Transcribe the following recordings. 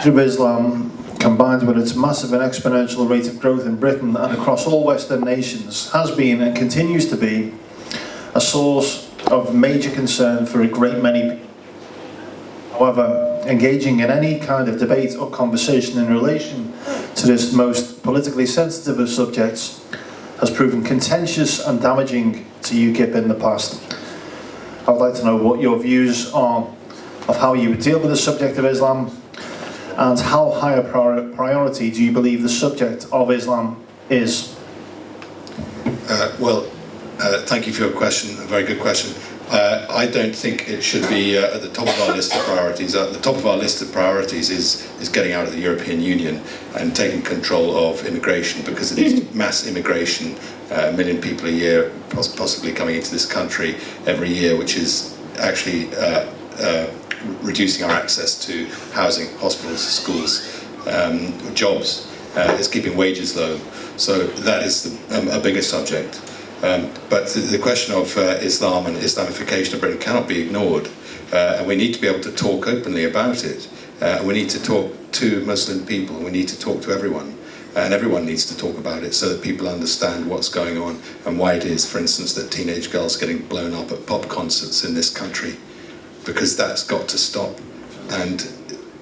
of Islam, combined with its massive and exponential rate of growth in Britain and across all Western nations, has been and continues to be a source of major concern for a great many people. However, engaging in any kind of debate or conversation in relation to this most politically sensitive of subjects has proven contentious and damaging to UKIP in the past. I would like to know what your views are of how you would deal with the subject of Islam, and how high a priority do you believe the subject of Islam is? Thank you for your question, a very good question. I don't think it should be at the top of our list of priorities. At the top of our list of priorities is getting out of the European Union and taking control of immigration, because it is mass immigration, 1 million people a year possibly coming into this country every year, which is actually reducing our access to housing, hospitals, schools, jobs. It's keeping wages low. So that is a bigger subject. But the question of Islam and Islamification of Britain cannot be ignored, and we need to be able to talk openly about it. We need to talk to Muslim people, and we need to talk to everyone, and everyone needs to talk about it so that people understand what's going on and why it is, for instance, that teenage girls are getting blown up at pop concerts in this country, because that's got to stop. And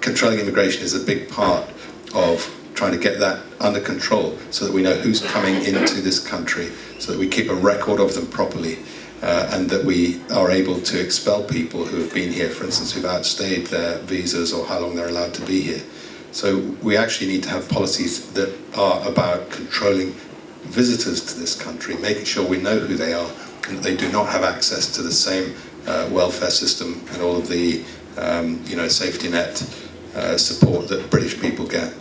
controlling immigration is a big part of trying to get that under control, so that we know who's coming into this country, so that we keep a record of them properly, and that we are able to expel people who have been here, for instance, who've outstayed their visas or how long they're allowed to be here. So we actually need to have policies that are about controlling visitors to this country, making sure we know who they are, and that they do not have access to the same welfare system and all of the safety net support that British people get.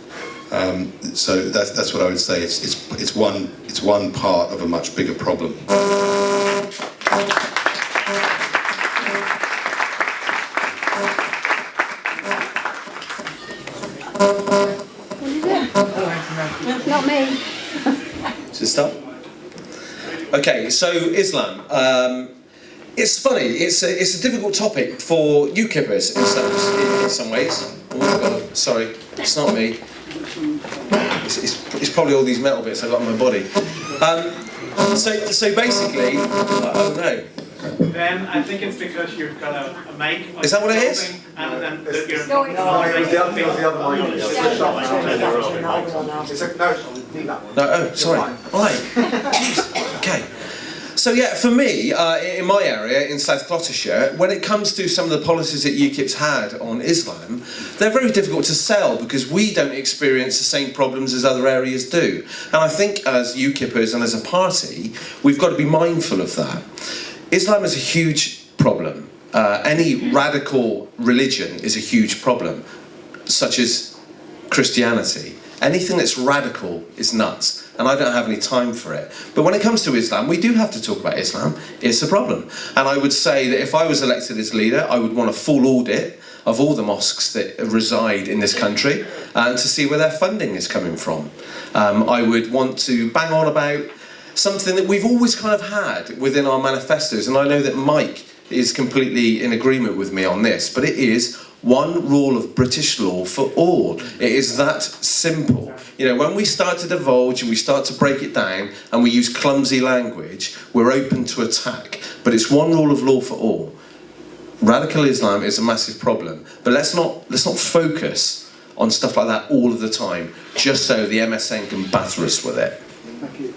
So that's what I would say. It's one part of a much bigger problem. Not me. Should it start? Okay, so Islam. It's funny. It's a difficult topic for UKIPers in some ways. Oh God, sorry, it's not me. It's probably all these metal bits I've got on my body. So basically, oh no. Then I think it's because you've got a mic. Is that what it is? And then you're No, it's not. It was the other mic. No, oh, sorry. Right. Jeez. Okay. So yeah, for me, in my area, in South Gloucestershire, when it comes to some of the policies that UKIP's had on Islam, they're very difficult to sell because we don't experience the same problems as other areas do. And I think as UKIPers and as a party, we've got to be mindful of that. Islam is a huge problem. Any radical religion is a huge problem, such as Christianity. Anything that's radical is nuts, and I don't have any time for it. But when it comes to Islam, we do have to talk about Islam. It's a problem. And I would say that if I was elected as leader, I would want a full audit of all the mosques that reside in this country and to see where their funding is coming from. I would want to bang on about something that we've always kind of had within our manifestos, and I know that Mike is completely in agreement with me on this, but it is one rule of British law for all. It is that simple. You know, when we start to divulge and we start to break it down and we use clumsy language, we're open to attack. But it's one rule of law for all. Radical Islam is a massive problem, but let's not focus on stuff like that all of the time, just so the MSN can batter us with it. Thank you.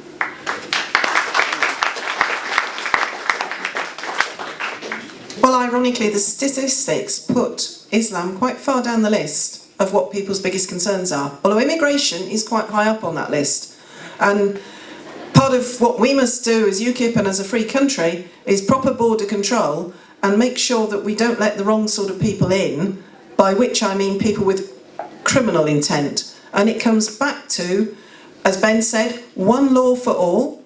Well, ironically, the statistics put Islam quite far down the list of what people's biggest concerns are, although immigration is quite high up on that list. And part of what we must do as UKIP and as a free country is proper border control and make sure that we don't let the wrong sort of people in, by which I mean people with criminal intent. And it comes back to, as Ben said, one law for all,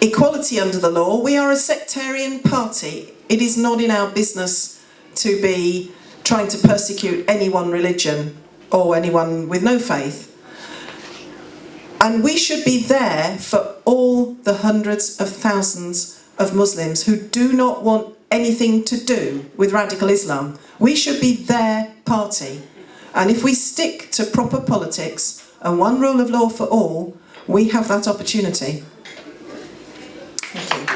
equality under the law. We are a sectarian party. It is not in our business to be trying to persecute any one religion or anyone with no faith. And we should be there for all the hundreds of thousands of Muslims who do not want anything to do with radical Islam. We should be their party. And if we stick to proper politics and one rule of law for all, we have that opportunity. Thank you.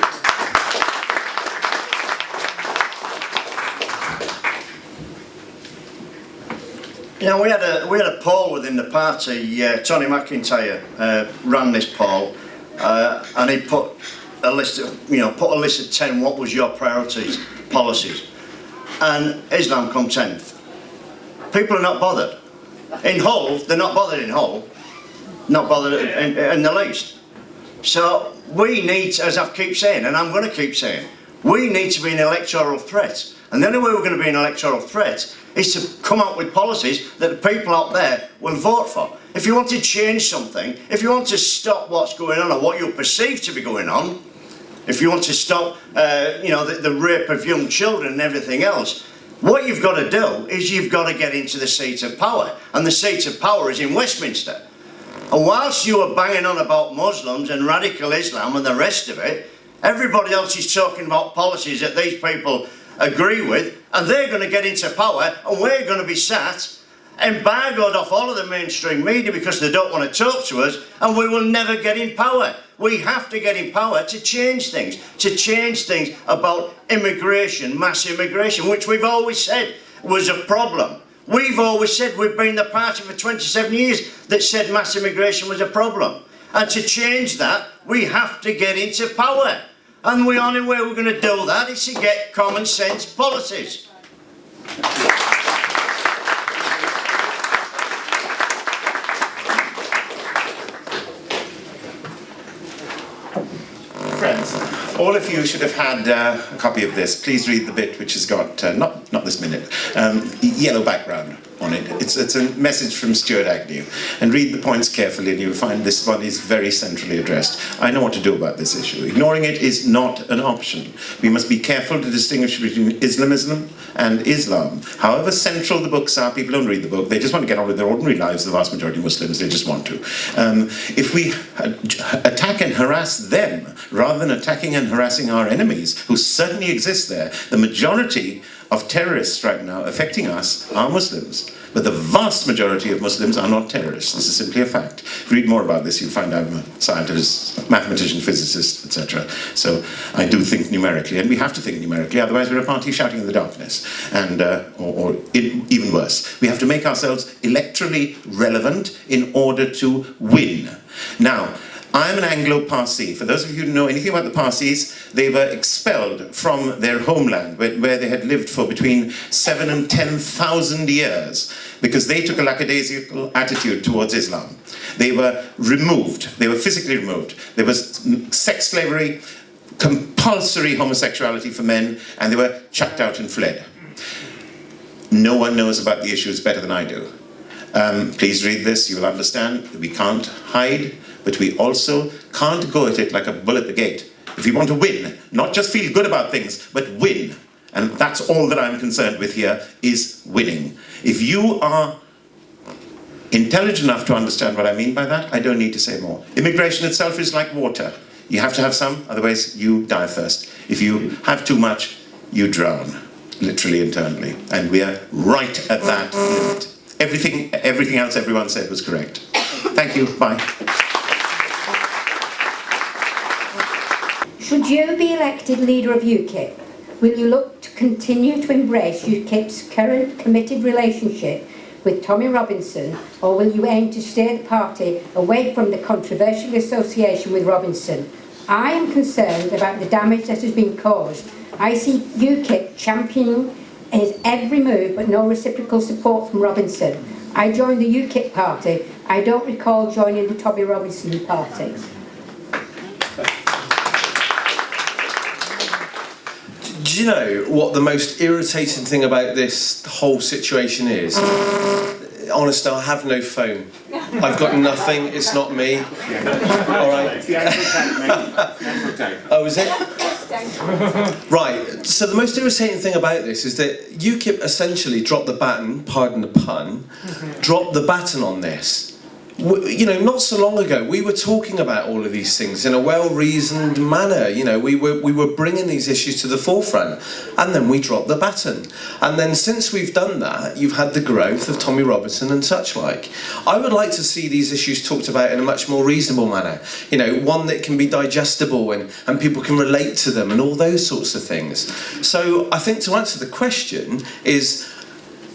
You know, we had a poll within the party. Tony McIntyre ran this poll, and he put a list of 10. What was your priorities, policies? And Islam come 10th. People are not bothered. In Hull, they're not bothered in Hull, not bothered in the least. So we need, as I keep saying, and I'm going to keep saying, we need to be an electoral threat. And the only way we're going to be an electoral threat is to come up with policies that the people out there will vote for. If you want to change something, if you want to stop what's going on or what you perceive to be going on, if you want to stop the rape of young children and everything else, what you've got to do is you've got to get into the seat of power. And the seat of power is in Westminster. And whilst you are banging on about Muslims and radical Islam and the rest of it, everybody else is talking about policies that these people agree with, and they're going to get into power, and we're going to be sat embargoed off all of the mainstream media because they don't want to talk to us, and we will never get in power. We have to get in power to change things about immigration, mass immigration, which we've always said was a problem. We've always said, we've been the party for 27 years that said mass immigration was a problem. And to change that, we have to get into power. And the only way we're going to do that is to get common sense policies. Friends, all of you should have had a copy of this. Please read the bit which has got, not this minute, yellow background on it. It's a message from Stuart Agnew. And read the points carefully and you'll find this one is very centrally addressed. I know what to do about this issue. Ignoring it is not an option. We must be careful to distinguish between Islamism and Islam. However central the books are, people don't read the book. They just want to get on with their ordinary lives, the vast majority of Muslims. They just want to. If we attack and harass them, rather than attacking and harassing our enemies, who certainly exist there, the majority of terrorists right now affecting us are Muslims. But the vast majority of Muslims are not terrorists. This is simply a fact. Read more about this, you'll find I'm a scientist, mathematician, physicist, etc. So I do think numerically, and we have to think numerically, otherwise we're a party shouting in the darkness. And, even worse, we have to make ourselves electorally relevant in order to win. Now, I'm an Anglo-Parsi. For those of you who know anything about the Parsis, they were expelled from their homeland, where they had lived for between 7,000 and 10,000 years, because they took a lackadaisical attitude towards Islam. They were removed. They were physically removed. There was sex slavery, compulsory homosexuality for men, and they were chucked out and fled. No one knows about the issues better than I do. Please read this, you will understand that we can't hide, but we also can't go at it like a bull at the gate. If we want to win, not just feel good about things, but win. And that's all that I'm concerned with here, is winning. If you are intelligent enough to understand what I mean by that, I don't need to say more. Immigration itself is like water. You have to have some, otherwise you die first. If you have too much, you drown, literally, internally. And we are right at that limit. Everything else everyone said was correct. Thank you, bye. Should you be elected leader of UKIP, will you look to continue to embrace UKIP's current committed relationship with Tommy Robinson, or will you aim to steer the party away from the controversial association with Robinson? I am concerned about the damage that has been caused. I see UKIP championing his every move but no reciprocal support from Robinson. I joined the UKIP party. I don't recall joining the Tommy Robinson party. Do you know what the most irritating thing about this whole situation is? Honestly, I have no phone. I've got nothing, it's not me. Alright. Oh, is it? Right, so the most irritating thing about this is that UKIP essentially dropped the baton, pardon the pun, dropped the baton on this. you know, not so long ago, we were talking about all of these things in a well-reasoned manner. You know, we were bringing these issues to the forefront, and then we dropped the baton. And then since we've done that, you've had the growth of Tommy Robinson and such like. I would like to see these issues talked about in a much more reasonable manner. You know, one that can be digestible and people can relate to them and all those sorts of things. So I think to answer the question is,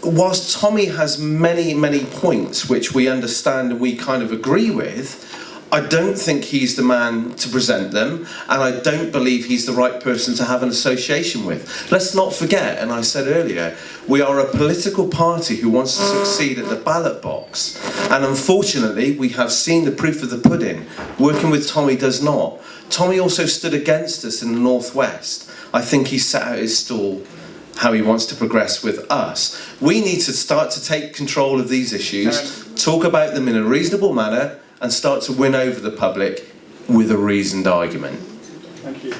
whilst Tommy has many, many points which we understand and we kind of agree with, I don't think he's the man to present them, and I don't believe he's the right person to have an association with. Let's not forget, and I said earlier, we are a political party who wants to succeed at the ballot box, and unfortunately we have seen the proof of the pudding. Working with Tommy does not. Tommy also stood against us in the Northwest. I think he set out his stall how he wants to progress with us. We need to start to take control of these issues, talk about them in a reasonable manner, and start to win over the public with a reasoned argument. Thank you.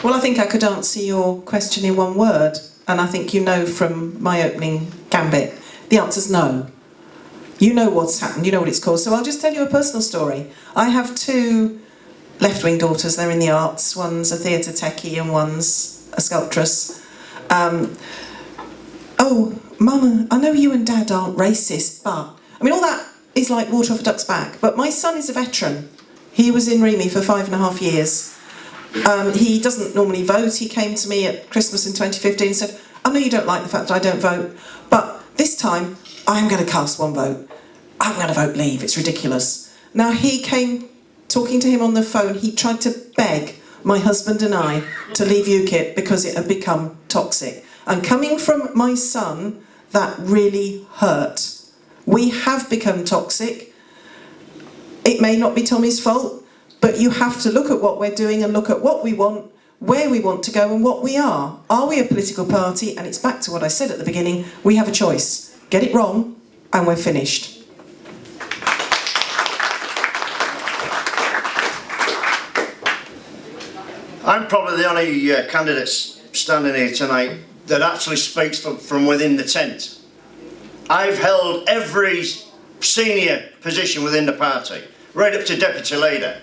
Well, I think I could answer your question in one word, and I think you know from my opening gambit, the answer's no. You know what's happened, you know what it's caused, so I'll just tell you a personal story. I have two left-wing daughters, they're in the arts. One's a theatre techie and one's a sculptress. Oh, Mama, I know you and Dad aren't racist, but... I mean, all that is like water off a duck's back, but my son is a veteran. He was in Remy for 5.5 years. He doesn't normally vote. He came to me at Christmas in 2015 and said, I know you don't like the fact that I don't vote, but this time I'm going to cast one vote. I'm going to vote Leave, it's ridiculous. Now, he came... Talking to him on the phone, he tried to beg my husband and I to leave UKIP because it had become toxic. And coming from my son, that really hurt. We have become toxic. It may not be Tommy's fault, but you have to look at what we're doing and look at what we want, where we want to go and what we are. Are we a political party? And it's back to what I said at the beginning, we have a choice. Get it wrong and we're finished. I'm probably the only candidate standing here tonight that actually speaks from within the tent. I've held every senior position within the party, right up to deputy leader.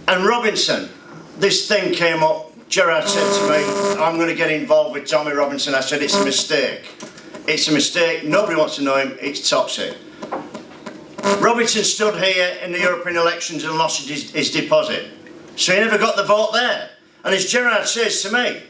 And Robinson, this thing came up, Gerard said to me, I'm going to get involved with Tommy Robinson. I said, it's a mistake. It's a mistake, nobody wants to know him, it's toxic. Robinson stood here in the European elections and lost his deposit. So he never got the vote there. And as Gerard says to me,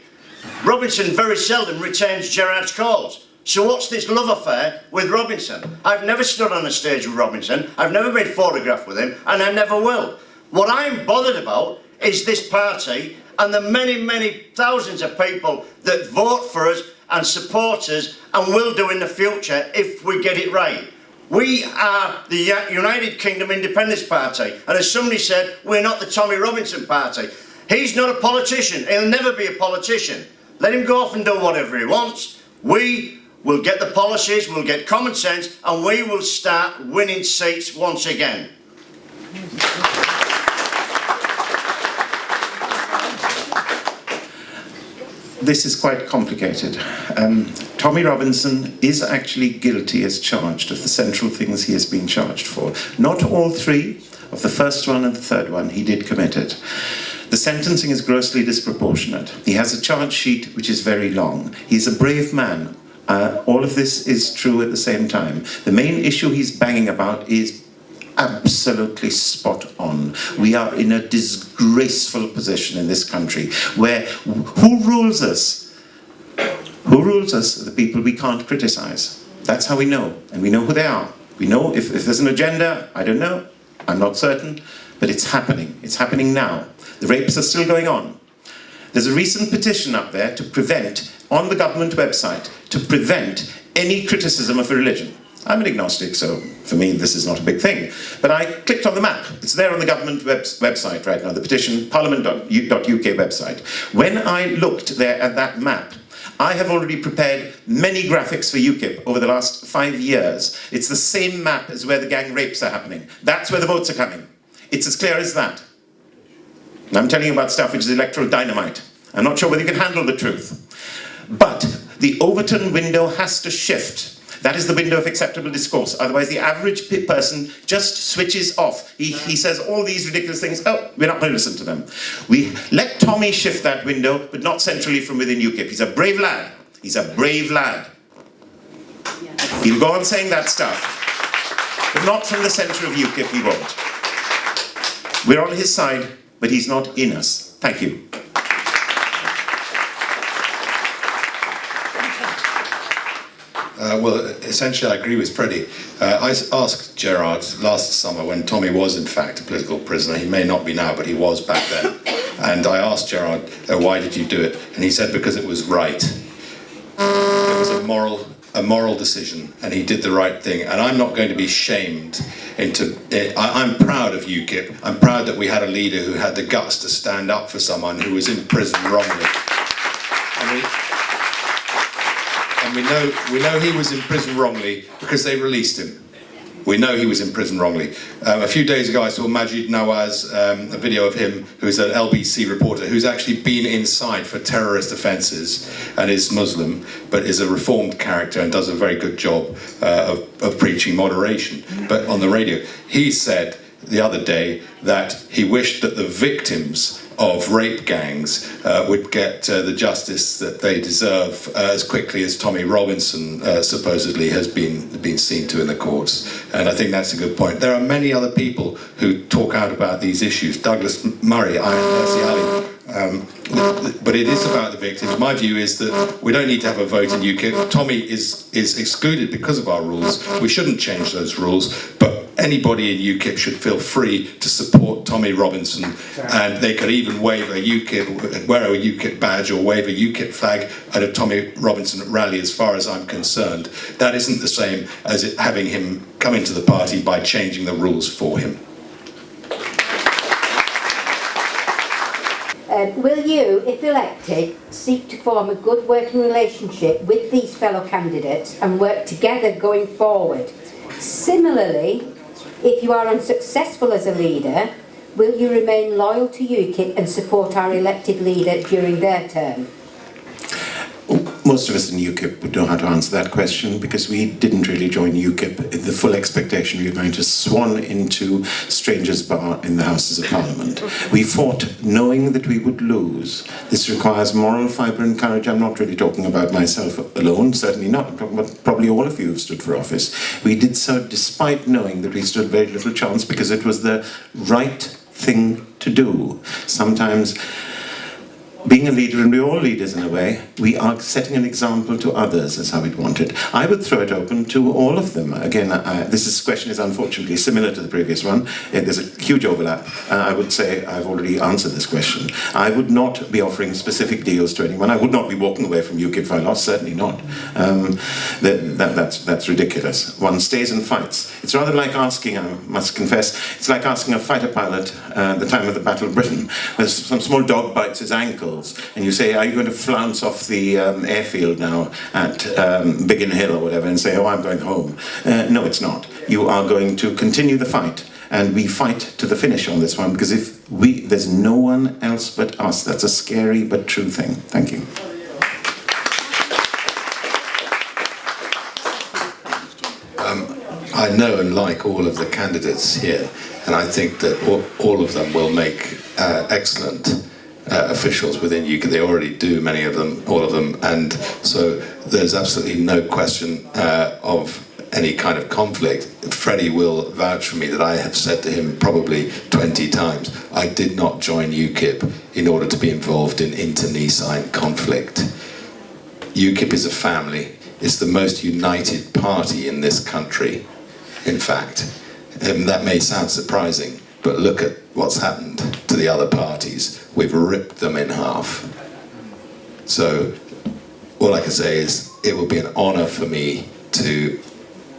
Robinson very seldom returns Gerard's calls. So what's this love affair with Robinson? I've never stood on a stage with Robinson, I've never been photographed with him, and I never will. What I'm bothered about is this party and the many, many thousands of people that vote for us and support us and will do in the future if we get it right. We are the United Kingdom Independence Party, and as somebody said, we're not the Tommy Robinson Party. He's not a politician, he'll never be a politician. Let him go off and do whatever he wants. We will get the policies, we'll get common sense, and we will start winning seats once again. This is quite complicated. Tommy Robinson is actually guilty as charged of the central things he has been charged for. Not all three, of the first one and the third one, he did commit it. The sentencing is grossly disproportionate. He has a charge sheet which is very long. He's a brave man. All of this is true at the same time. The main issue he's banging about is absolutely spot on. We are in a disgraceful position in this country where who rules us? Who rules us are the people we can't criticize. That's how we know, and we know who they are. We know if there's an agenda, I don't know, I'm not certain, but it's happening. It's happening now. The rapes are still going on. There's a recent petition up there to prevent, on the government website, to prevent any criticism of a religion. I'm an agnostic, so for me this is not a big thing. But I clicked on the map. It's there on the government website right now, the petition, parliament.uk website. When I looked there at that map, I have already prepared many graphics for UKIP over the last 5 years. It's the same map as where the gang rapes are happening. That's where the votes are coming. It's as clear as that. And I'm telling you about stuff which is electoral dynamite. I'm not sure whether you can handle the truth. But The Overton window has to shift. That is the window of acceptable discourse. Otherwise, the average person just switches off. He says all these ridiculous things. Oh, we're not going to listen to them. We let Tommy shift that window, but not centrally from within UKIP. He's a brave lad. He's a brave lad. He'll go on saying that stuff, but not from the centre of UKIP. He won't. We're on his side, but he's not in us. Thank you. Well, essentially I agree with Freddie. I asked Gerard last summer when Tommy was in fact a political prisoner. He may not be now, but he was back then. And I asked Gerard, why did you do it? And he said, because it was right. It was a moral decision, and he did the right thing. And I'm not going to be shamed into... I'm proud of UKIP. I'm proud that we had a leader who had the guts to stand up for someone who was in prison wrongly. And we know he was in prison wrongly because they released him. We know he was in prison wrongly. A few days ago I saw Majid Nawaz, a video of him, who's an LBC reporter, who's actually been inside for terrorist offences and is Muslim, but is a reformed character and does a very good job of preaching moderation. But on the radio, he said the other day that he wished that the victims of rape gangs would get the justice that they deserve as quickly as Tommy Robinson supposedly has been seen to in the courts. And I think that's a good point. There are many other people who talk out about these issues. Douglas Murray, but it is about the victims. My view is that we don't need to have a vote in UKIP. Tommy is excluded because of our rules. We shouldn't change those rules, but anybody in UKIP should feel free to support Tommy Robinson, and they could even wear a UKIP badge or wave a UKIP flag at a Tommy Robinson rally, as far as I'm concerned. That isn't the same as having him come into the party by changing the rules for him. Will you, if elected, seek to form a good working relationship with these fellow candidates and work together going forward? Similarly, if you are unsuccessful as a leader, will you remain loyal to UKIP and support our elected leader during their term? Most of us in UKIP would know how to answer that question, because we didn't really join UKIP in the full expectation we were going to swan into strangers' bar in the Houses of Parliament. We fought knowing that we would lose. This requires moral fibre and courage. I'm not really talking about myself alone, certainly not. I'm talking about probably all of you who've stood for office. We did so despite knowing that we stood very little chance, because it was the right thing to do. Sometimes being a leader, and we're all leaders in a way, we are setting an example to others as how we'd want it. I would throw it open to all of them. Again, this question is unfortunately similar to the previous one. There's a huge overlap. I would say I've already answered this question. I would not be offering specific deals to anyone. I would not be walking away from UKIP if I lost, certainly not. That's ridiculous. One stays and fights. It's rather like asking, I must confess, it's like asking a fighter pilot at the time of the Battle of Britain, where some small dog bites his ankle, and you say, are you going to flounce off the airfield now at Biggin Hill or whatever and say, oh, I'm going home? No, it's not. You are going to continue the fight, and we fight to the finish on this one, because there's no one else but us. That's a scary but true thing. Thank you. I know and like all of the candidates here, and I think that all of them will make excellent officials within UKIP. They already do, many of them, all of them, and so there's absolutely no question of any kind of conflict. Freddie will vouch for me that I have said to him probably 20 times, I did not join UKIP in order to be involved in internecine conflict. UKIP is a family. It's the most united party in this country, in fact. That may sound surprising, but look at what's happened to the other parties. We've ripped them in half. So all I can say is it will be an honour for me to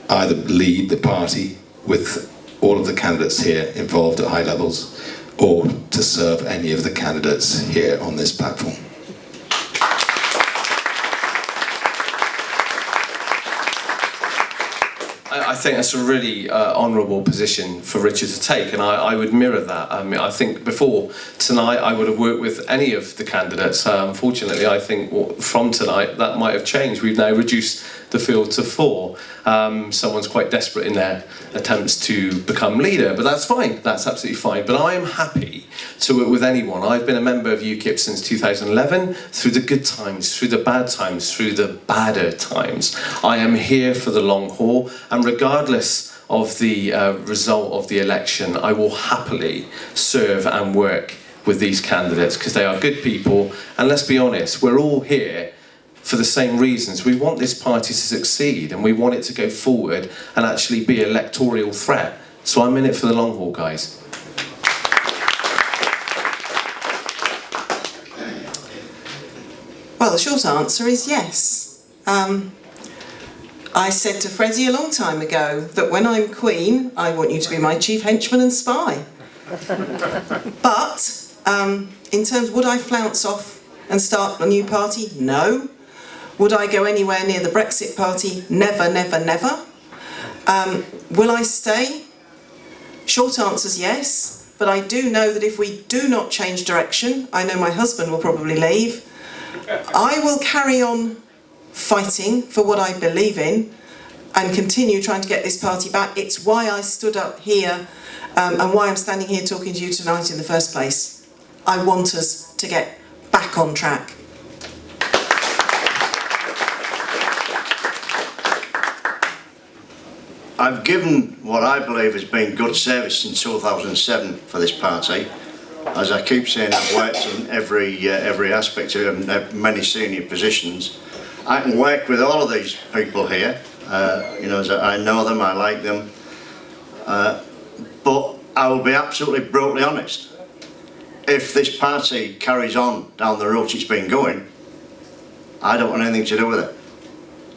either lead the party with all of the candidates here involved at high levels, or to serve any of the candidates here on this platform. I think that's a really honourable position for Richard to take, and I would mirror that. I mean, I think before tonight I would have worked with any of the candidates. Unfortunately, I think from tonight that might have changed. We've now reduced the field to 4. Someone's quite desperate in their attempts to become leader, but that's fine. That's absolutely fine. But I am happy to work with anyone. I've been a member of UKIP since 2011, through the good times, through the bad times, through the badder times. I am here for the long haul, and regardless of the result of the election, I will happily serve and work with these candidates because they are good people, and let's be honest, we're all here for the same reasons. We want this party to succeed, and we want it to go forward and actually be an electoral threat. So I'm in it for the long haul, guys. Well, the short answer is yes. I said to Freddie a long time ago that when I'm Queen, I want you to be my chief henchman and spy. But in terms, would I flounce off and start a new party? No. Would I go anywhere near the Brexit Party? Never, never, never. Will I stay? Short answer's yes, but I do know that if we do not change direction, I know my husband will probably leave, I will carry on fighting for what I believe in and continue trying to get this party back. It's why I stood up here and why I'm standing here talking to you tonight in the first place. I want us to get back on track. I've given what I believe has been good service in 2007 for this party. As I keep saying, I've worked in every aspect of many senior positions. I can work with all of these people here. You know, I know them, I like them. But I will be absolutely brutally honest. If this party carries on down the route it's been going, I don't want anything to do with it.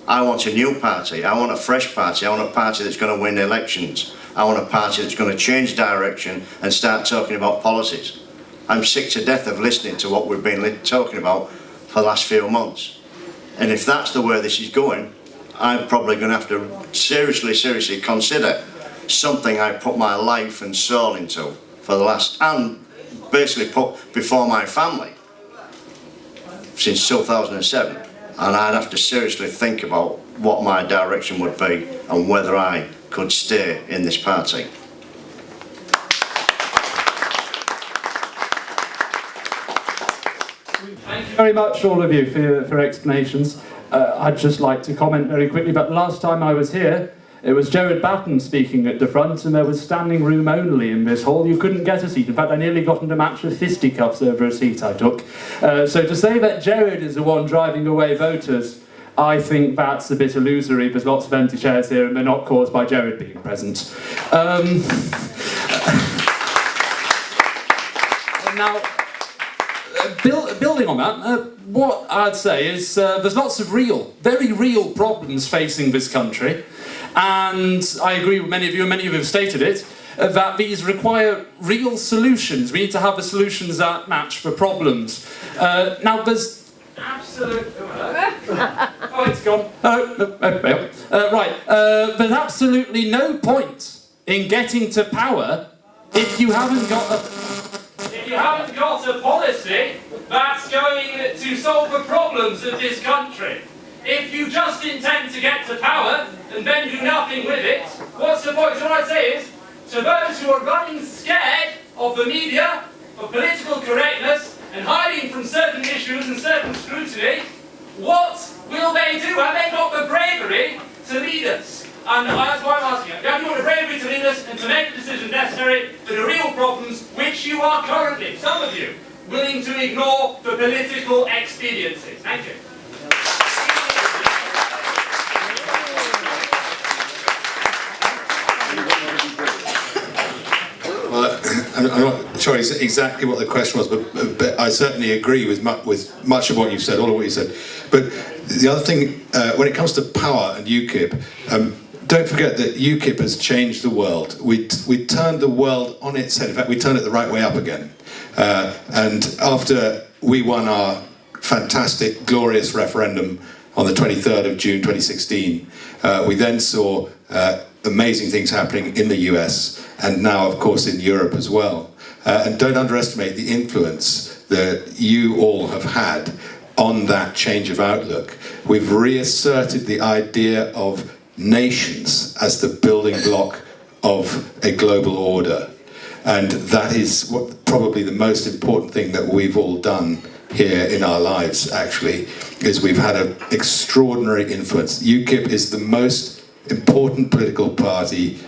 I want a new party, I want a fresh party, I want a party that's going to win elections. I want a party that's going to change direction and start talking about policies. I'm sick to death of listening to what we've been talking about for the last few months. And if that's the way this is going, I'm probably going to have to seriously consider something I put my life and soul into for the last, and basically put before my family since 2007. And I'd have to seriously think about what my direction would be and whether I could stay in this party. Thank you very much, all of you, for your explanations. I'd just like to comment very quickly, but last time I was here, it was Gerard Batten speaking at the front, and there was standing room only in this hall. You couldn't get a seat. In fact, I nearly got into a match of fisticuffs over a seat I took. So to say that Gerard is the one driving away voters, I think that's a bit illusory. There's lots of empty chairs here, and they're not caused by Gerard being present. Now, building on that, what I'd say is there's lots of very real problems facing this country. And I agree with many of you, and many of you have stated it, that these require real solutions. We need to have the solutions that match the problems. Now, there's absolute... Oh, it's gone. Right. There's absolutely no point in getting to power if you haven't got a policy that's going to solve the problems of this country. If you just intend to get to power and then do nothing with it, what's the point? So what I say is, to those who are running scared of the media, of political correctness, and hiding from certain issues and certain scrutiny, what will they do? Have they got the bravery to lead us? And that's why I'm asking you. Have you got the bravery to lead us and to make the decisions necessary for the real problems which you are currently, some of you, willing to ignore for political expediencies? Thank you. Well, I'm not sure exactly what the question was, but I certainly agree with much of what you've said, all of what you said. But the other thing, when it comes to power and UKIP, don't forget that UKIP has changed the world. We turned the world on its head. In fact, we turned it the right way up again. And after we won our fantastic, glorious referendum on the 23rd of June 2016, we then saw amazing things happening in the US and now, of course, in Europe as well. And don't underestimate the influence that you all have had on that change of outlook. We've reasserted the idea of nations as the building block of a global order. And that is probably the most important thing that we've all done here in our lives, actually, is we've had an extraordinary influence. UKIP is the most important political party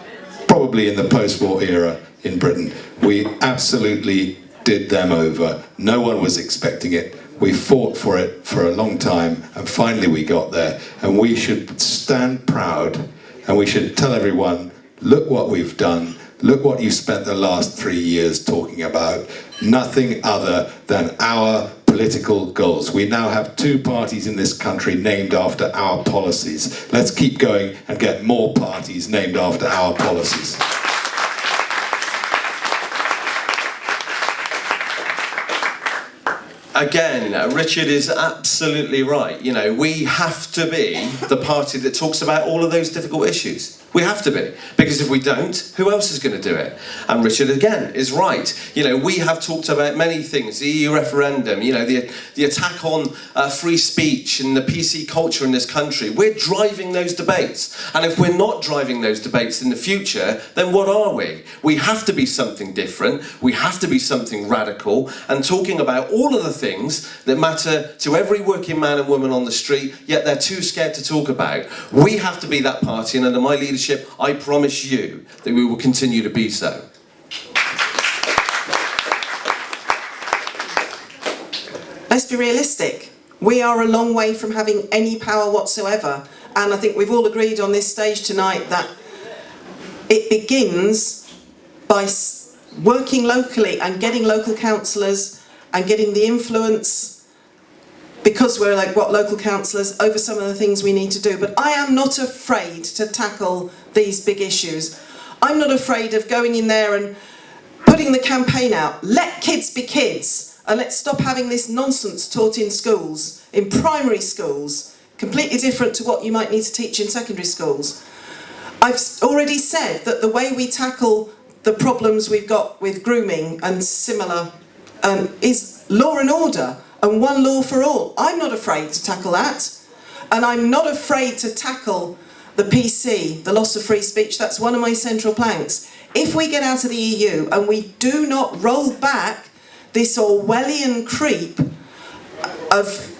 probably in the post-war era in Britain. We absolutely did them over. No one was expecting it. We fought for it for a long time, and finally we got there. And we should stand proud, and we should tell everyone, look what we've done. Look what you've spent the last 3 years talking about. Nothing other than our political goals. We now have 2 parties in this country named after our policies. Let's keep going and get more parties named after our policies. Again, Richard is absolutely right. You know, we have to be the party that talks about all of those difficult issues. We have to be, because if we don't, who else is going to do it? And Richard, again, is right. You know, we have talked about many things, the EU referendum, you know, the attack on free speech and the PC culture in this country. We're driving those debates. And if we're not driving those debates in the future, then what are we? We have to be something different. We have to be something radical and talking about all of the things that matter to every working man and woman on the street, yet they're too scared to talk about. We have to be that party, and under my leadership, I promise you that we will continue to be so. Let's be realistic. We are a long way from having any power whatsoever. And I think we've all agreed on this stage tonight that it begins by working locally and getting local councillors and getting the influence, because we're like local councillors, over some of the things we need to do. But I am not afraid to tackle these big issues. I'm not afraid of going in there and putting the campaign out. Let kids be kids, and let's stop having this nonsense taught in schools, in primary schools, completely different to what you might need to teach in secondary schools. I've already said that the way we tackle the problems we've got with grooming and similar is law and order. And one law for all. I'm not afraid to tackle that. And I'm not afraid to tackle the PC, the loss of free speech. That's one of my central planks. If we get out of the EU and we do not roll back this Orwellian creep of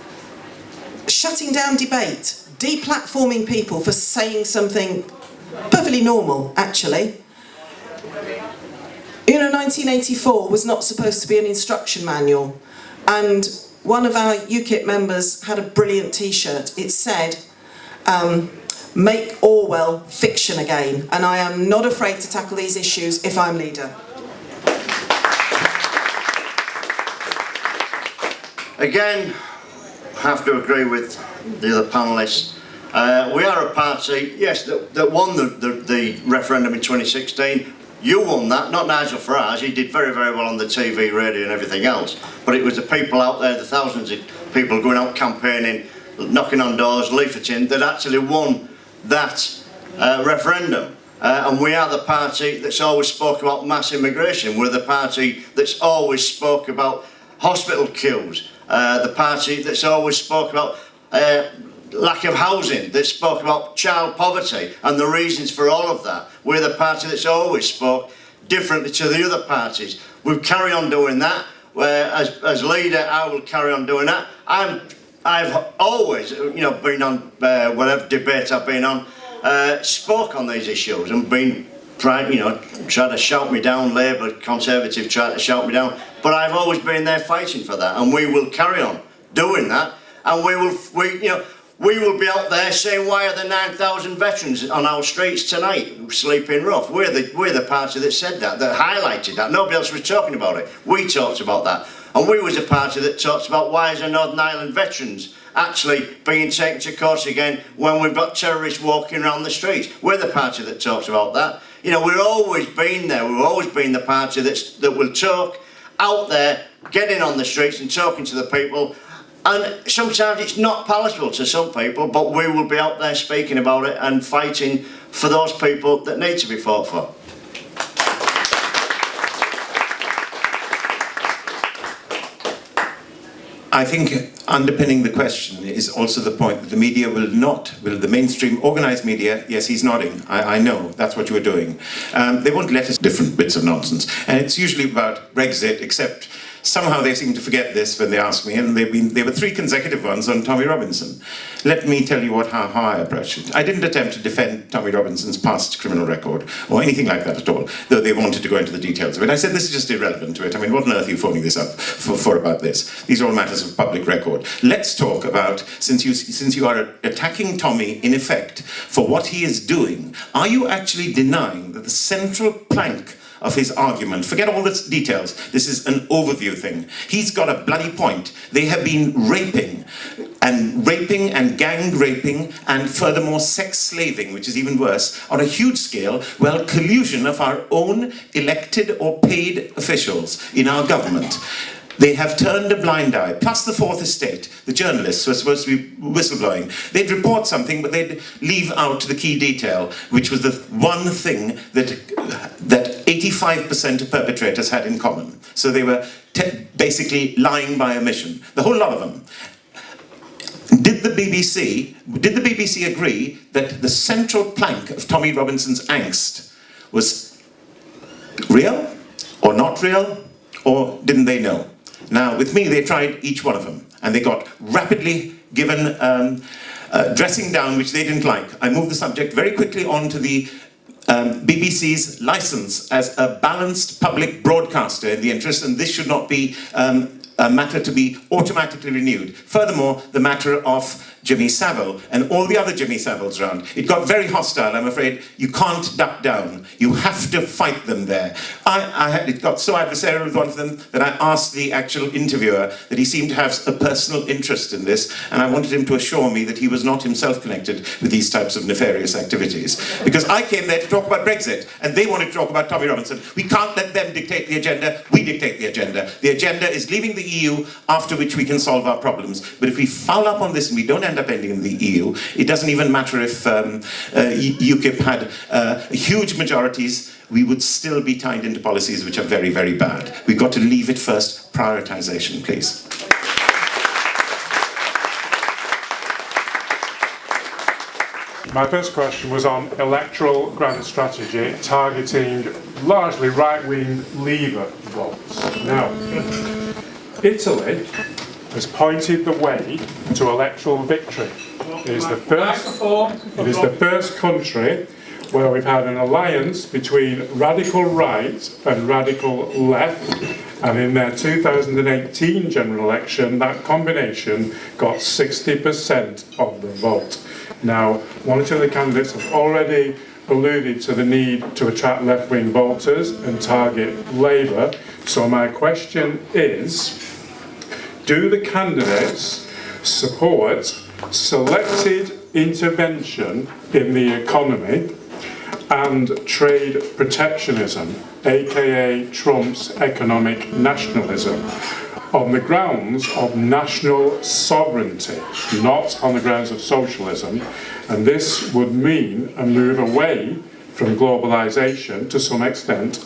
shutting down debate, deplatforming people for saying something perfectly normal, actually. You know, 1984 was not supposed to be an instruction manual. And one of our UKIP members had a brilliant T-shirt. It said, make Orwell fiction again. And I am not afraid to tackle these issues if I'm leader. Again, I have to agree with the other panellists. We are a party, yes, that won the referendum in 2016. You won that, not Nigel Farage. He did very, very well on the TV, radio and everything else. But it was the people out there, the thousands of people going out campaigning, knocking on doors, leafleting, that actually won that referendum. And we are the party that's always spoke about mass immigration. We're the party that's always spoke about hospital queues. The party that's always spoke about lack of housing, that spoke about child poverty and the reasons for all of that. We're the party that's always spoke differently to the other parties. We'll carry on doing that. As leader, I will carry on doing that. I've always, you know, been on whatever debate I've been on, spoke on these issues and been trying, you know, try to shout me down. Labour, Conservative, try to shout me down. But I've always been there fighting for that, and we will carry on doing that. And we will be out there saying, why are there 9,000 veterans on our streets tonight sleeping rough? We're the party that said that highlighted that. Nobody else was talking about it. We talked about that. And we was a party that talked about why is the Northern Ireland veterans actually being taken to court again when we've got terrorists walking around the streets. We're the party that talks about that. You know, we've always been there. We've always been the party that will talk out there, getting on the streets and talking to the people, And sometimes it's not palatable to some people, but we will be out there speaking about it and fighting for those people that need to be fought for. I think underpinning the question is also the point that the media will the mainstream organised media, yes, he's nodding, I know, that's what you were doing. They won't let us different bits of nonsense. And it's usually about Brexit, except somehow they seem to forget this when they ask me, and there were 3 consecutive ones on Tommy Robinson. Let me tell you how I approached it. I didn't attempt to defend Tommy Robinson's past criminal record, or anything like that at all, though they wanted to go into the details of it. I said, this is just irrelevant to it. I mean, what on earth are you phoning this up for about this? These are all matters of public record. Let's talk about, since you are attacking Tommy, in effect, for what he is doing, are you actually denying that the central plank of his argument, forget all the details, this is an overview thing. He's got a bloody point. They have been raping and gang raping and furthermore sex slaving, which is even worse, on a huge scale, well, collusion of our own elected or paid officials in our government. They have turned a blind eye, plus the Fourth Estate. The journalists were supposed to be whistleblowing. They'd report something, but they'd leave out the key detail, which was the one thing that 85% of perpetrators had in common. So they were basically lying by omission, the whole lot of them. Did the BBC agree that the central plank of Tommy Robinson's angst was real or not real, or didn't they know? Now, with me, they tried each one of them, and they got rapidly given dressing down, which they didn't like. I moved the subject very quickly on to the BBC's licence as a balanced public broadcaster in the interest, and this should not be a matter to be automatically renewed. Furthermore, the matter of Jimmy Savile and all the other Jimmy Saviles around. It got very hostile, I'm afraid. You can't duck down. You have to fight them there. It got so adversarial with one of them that I asked the actual interviewer that he seemed to have a personal interest in this, and I wanted him to assure me that he was not himself connected with these types of nefarious activities. Because I came there to talk about Brexit, and they wanted to talk about Tommy Robinson. We can't let them dictate the agenda, we dictate the agenda. The agenda is leaving the EU, after which we can solve our problems. But if we foul up on this and we don't end up ending in the EU, it doesn't even matter if UKIP had huge majorities, we would still be tied into policies which are very, very bad. We've got to leave it first. Prioritisation, please. My first question was on electoral grand strategy targeting largely right-wing Leaver votes. Now, Italy has pointed the way to electoral victory. It is the first country where we've had an alliance between radical right and radical left, and in their 2018 general election, that combination got 60% of the vote. Now, one or two of the candidates have already alluded to the need to attract left-wing voters and target Labour. So my question is, do the candidates support selected intervention in the economy and trade protectionism, aka Trump's economic nationalism, on the grounds of national sovereignty, not on the grounds of socialism? And this would mean a move away from globalisation to some extent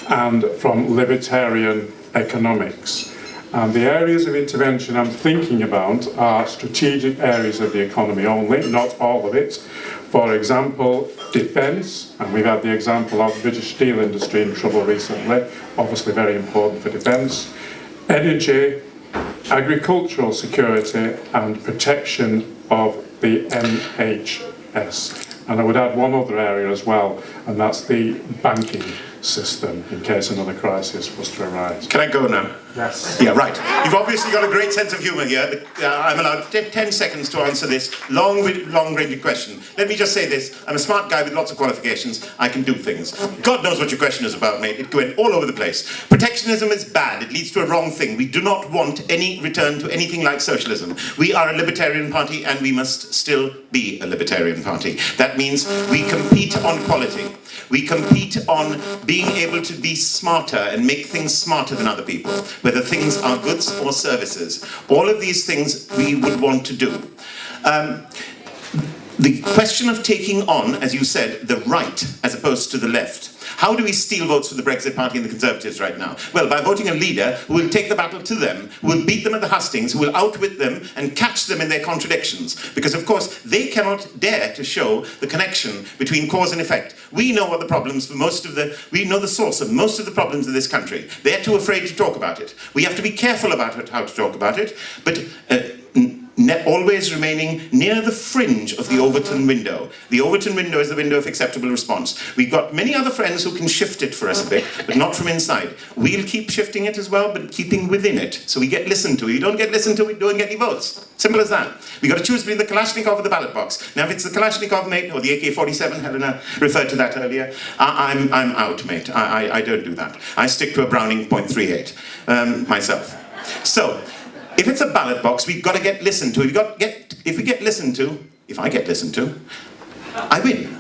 and from libertarian economics. And the areas of intervention I'm thinking about are strategic areas of the economy only, not all of it. For example, defence, and we've had the example of the British steel industry in trouble recently, obviously very important for defence. Energy, agricultural security, and protection of the NHS. And I would add one other area as well, and that's the banking system, in case another crisis was to arise. Can I go now? Yes. Yeah, right. You've obviously got a great sense of humour here. I'm allowed 10 seconds to answer this long-range question. Let me just say this. I'm a smart guy with lots of qualifications. I can do things. God knows what your question is about, mate. It went all over the place. Protectionism is bad. It leads to a wrong thing. We do not want any return to anything like socialism. We are a libertarian party, and we must still be a libertarian party. That means we compete on quality. We compete on being able to be smarter and make things smarter than other people, whether things are goods or services. All of these things we would want to do. The question of taking on, as you said, the right as opposed to the left. How do we steal votes for the Brexit Party and the Conservatives right now? Well, by voting a leader who will take the battle to them, who will beat them at the Hustings, who will outwit them and catch them in their contradictions. Because, of course, they cannot dare to show the connection between cause and effect. We know what the problems for we know the source of most of the problems in this country. They're too afraid to talk about it. We have to be careful about how to talk about it, but always remaining near the fringe of the Overton window. The Overton window is the window of acceptable response. We've got many other friends who can shift it for us a bit, but not from inside. We'll keep shifting it as well, but keeping within it, so we get listened to. If you don't get listened to, we don't get any votes. Simple as that. We've got to choose between the Kalashnikov or the ballot box. Now, if it's the Kalashnikov, mate, or the AK-47, Helena referred to that earlier, I'm out, mate. I don't do that. I stick to a Browning .38 myself. So, if it's a ballot box, we've got to get listened to. If I get listened to, I win.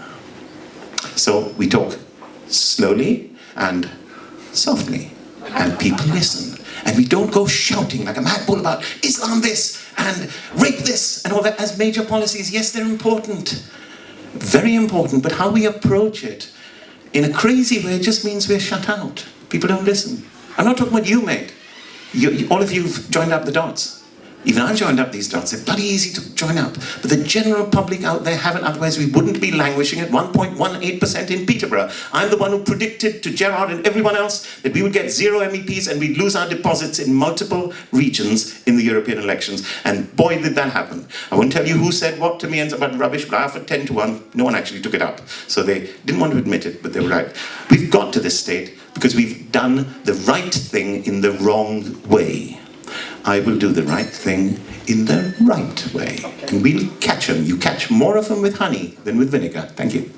So we talk slowly and softly, and people listen. And we don't go shouting like a mad bull about Islam this and rape this and all that as major policies. Yes, they're important, very important, but how we approach it in a crazy way just means we're shut out. People don't listen. I'm not talking about you, mate. All of you have joined up the dots. Even I've joined up these dots. They're bloody easy to join up. But the general public out there haven't, otherwise we wouldn't be languishing at 1.18% in Peterborough. I'm the one who predicted to Gerard and everyone else that we would get 0 MEPs and we'd lose our deposits in multiple regions in the European elections. And boy, did that happen. I won't tell you who said what to me and about rubbish, but I offered 10-1. No one actually took it up. So they didn't want to admit it, but they were right. We've got to this state because we've done the right thing in the wrong way. I will do the right thing in the right way. Okay. And we'll catch them. You catch more of them with honey than with vinegar. Thank you.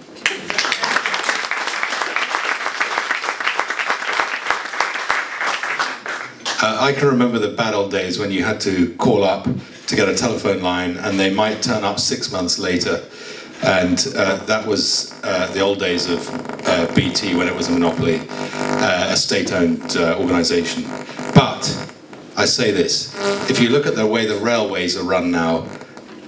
I can remember the bad old days when you had to call up to get a telephone line and they might turn up 6 months later. And that was the old days of BT when it was a monopoly, a state-owned organisation. But I say this, if you look at the way the railways are run now,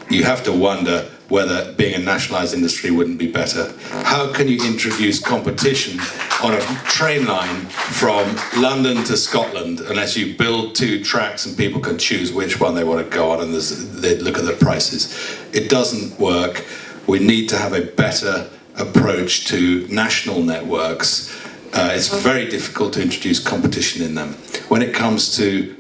you have to wonder whether being a nationalised industry wouldn't be better. How can you introduce competition on a train line from London to Scotland unless you build 2 tracks and people can choose which one they want to go on and they look at the prices? It doesn't work. We need to have a better approach to national networks. It's very difficult to introduce competition in them. When it comes to